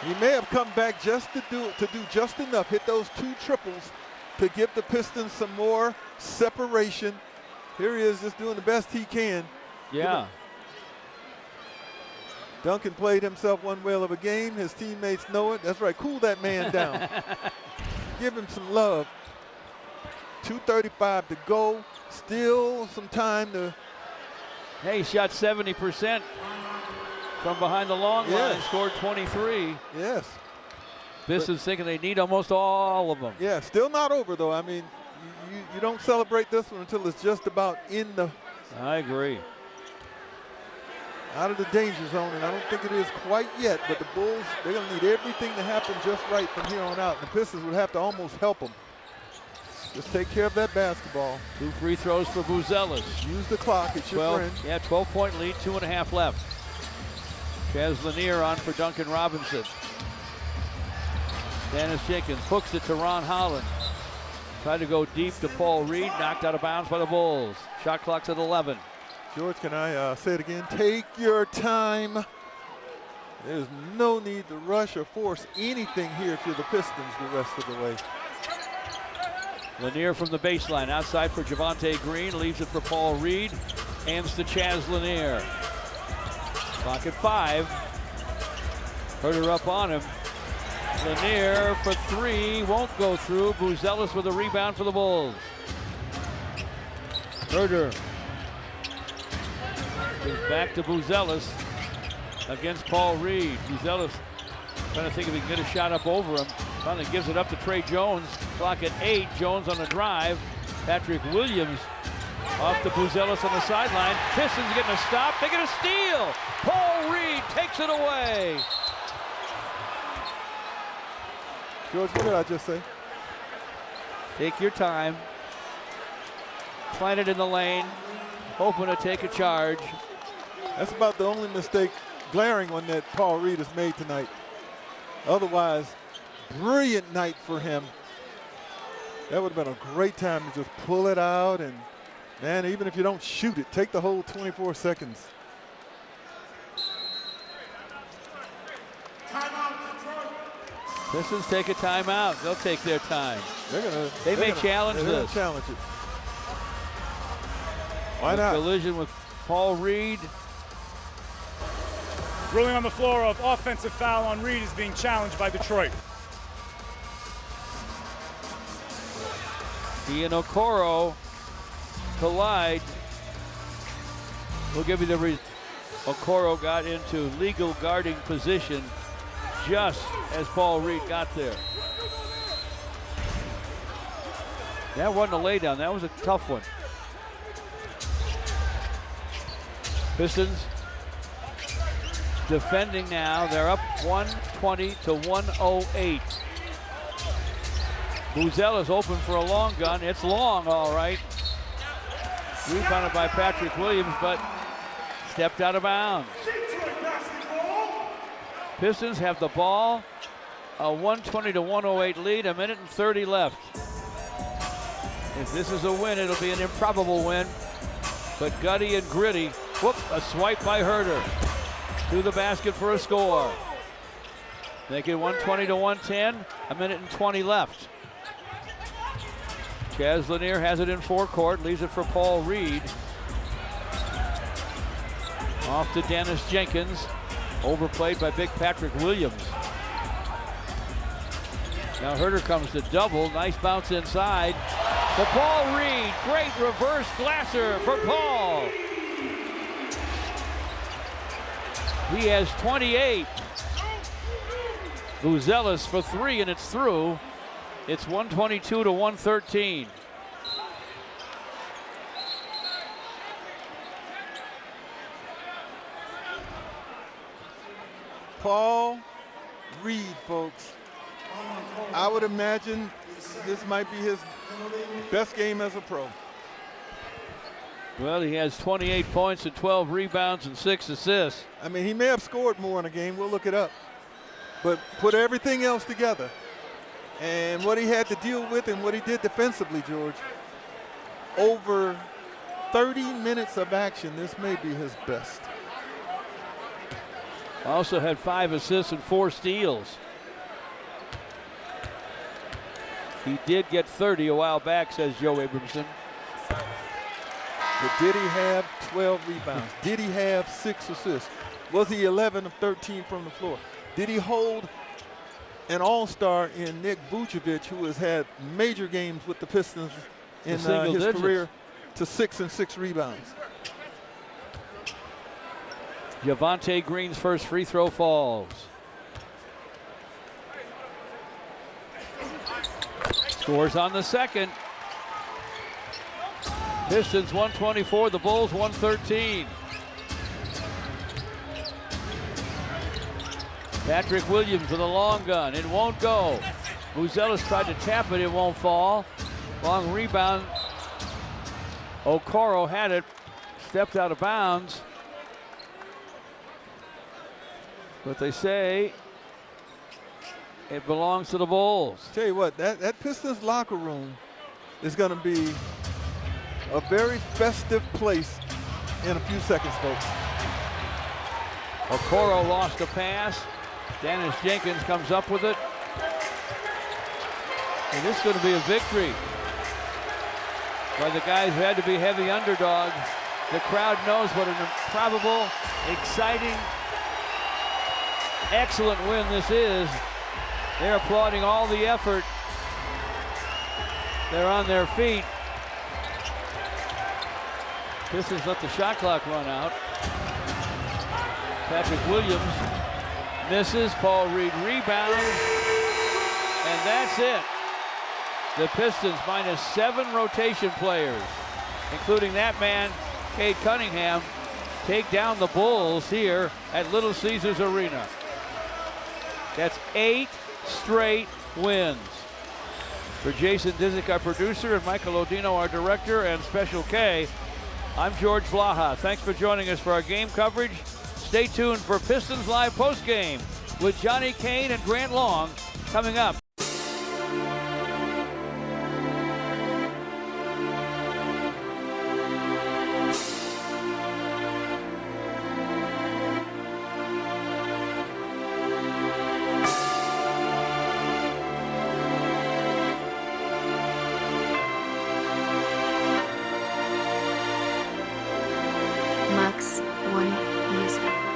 He may have come back just to do just enough, hit those 2 triples to give the Pistons some more separation. Here he is just doing the best he can. Yeah. Duncan played himself one whale of a game. His teammates know it. That's right, cool that man down. Give him some love. 2:35 to go. Still some time to. Hey, he shot 70% from behind the long line, scored 23. Yes. Pistons thinking they need almost all of them. Yeah, still not over though. I mean, you don't celebrate this one until it's just about in the. I agree. Out of the danger zone, and I don't think it is quite yet, but the Bulls, they're going to need everything to happen just right from here on out. And the Pistons would have to almost help them. Just take care of that basketball. 2 free throws for Buzelis. Use the clock, it's your friend. Yeah, 12-point lead, 2.5 left. Chaz Lanier on for Duncan Robinson. Dennis Jenkins hooks it to Ron Holland. Tried to go deep to Paul Reed, knocked out of bounds by the Bulls. Shot clock's at 11. George, can I say it again? Take your time. There's no need to rush or force anything here if you're the Pistons the rest of the way. Lanier from the baseline, outside for Javonte Green, leaves it for Paul Reed, hands to Chaz Lanier. Clock at 5. Herder up on him. Lanier for 3, won't go through. Buzelis with a rebound for the Bulls. Herder is back to Buzelis against Paul Reed. Buzelis trying to think if he can get a shot up over him. Finally gives it up to Trey Jones. Clock at 8. Jones on the drive. Patrick Williams off to Buzelis on the sideline. Pistons getting a stop. They get a steal. Paul Reed takes it away. George, what did I just say? Take your time. Plant it in the lane. Hoping to take a charge. That's about the only mistake, glaring one, that Paul Reed has made tonight. Otherwise, brilliant night for him. That would have been a great time to just pull it out and, man, even if you don't shoot it, take the whole 24 seconds. Pistons take a timeout. They'll take their time. They may challenge this. Challenge it. Why not? Collision with Paul Reed. Ruling on the floor of offensive foul on Reed is being challenged by Detroit. He and Okoro collide. We'll give you the reason. Okoro got into legal guarding position just as Paul Reed got there. That wasn't a laydown. That was a tough one. Pistons defending now. They're up 120 to 108. Buzella's open for a long gun. It's long, all right. Rebounded by Patrick Williams, but stepped out of bounds. Pistons have the ball. A 120 to 108 lead, a minute and 30 left. If this is a win, it'll be an improbable win, but gutty and gritty. Whoop, a swipe by Herter to the basket for a score. Make it 120 to 110, a minute and 20 left. Chaz Lanier has it in forecourt, leaves it for Paul Reed. Off to Dennis Jenkins, overplayed by big Patrick Williams. Now Herter comes to double, nice bounce inside. For Paul Reed, great reverse glasser for Paul. He has 28. Buzella's for three, and it's through. It's 122 to 113. Paul Reed, folks. I would imagine this might be his best game as a pro. Well, he has 28 points and 12 rebounds and 6 assists. I mean, he may have scored more in a game. We'll look it up. But put everything else together and what he had to deal with and what he did defensively, George. Over 30 minutes of action, this may be his best. Also had 5 assists and 4 steals. He did get 30 a while back, says Joe Abramson. But did he have 12 rebounds? Did he have 6 assists? Was he 11 of 13 from the floor? Did he hold an all-star in Nick Vucevic, who has had major games with the Pistons in his career, to 6 and 6 rebounds? Javonte Green's first free throw falls. Scores on the second. Pistons 124, the Bulls 113. Patrick Williams with a long gun. It won't go. Buzella's tried to tap it. It won't fall. Long rebound. Okoro had it. Stepped out of bounds. But they say it belongs to the Bulls. Tell you what, that Pistons locker room is going to be a very festive place in a few seconds, folks. Okoro lost a pass. Dennis Jenkins comes up with it. And this is going to be a victory by the guys who had to be heavy underdogs. The crowd knows what an improbable, exciting, excellent win this is. They're applauding all the effort. They're on their feet. Pistons let the shot clock run out. Patrick Williams misses. Paul Reed rebounds. And that's it. The Pistons minus 7 rotation players, including that man, Cade Cunningham, take down the Bulls here at Little Caesars Arena. That's 8 straight wins. For Jason Disick, our producer, and Michael Odino, our director, and Special K, I'm George Blaha. Thanks for joining us for our game coverage. Stay tuned for Pistons Live postgame with Johnny Kane and Grant Long coming up. Max One Music.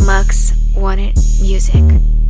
Max One Music.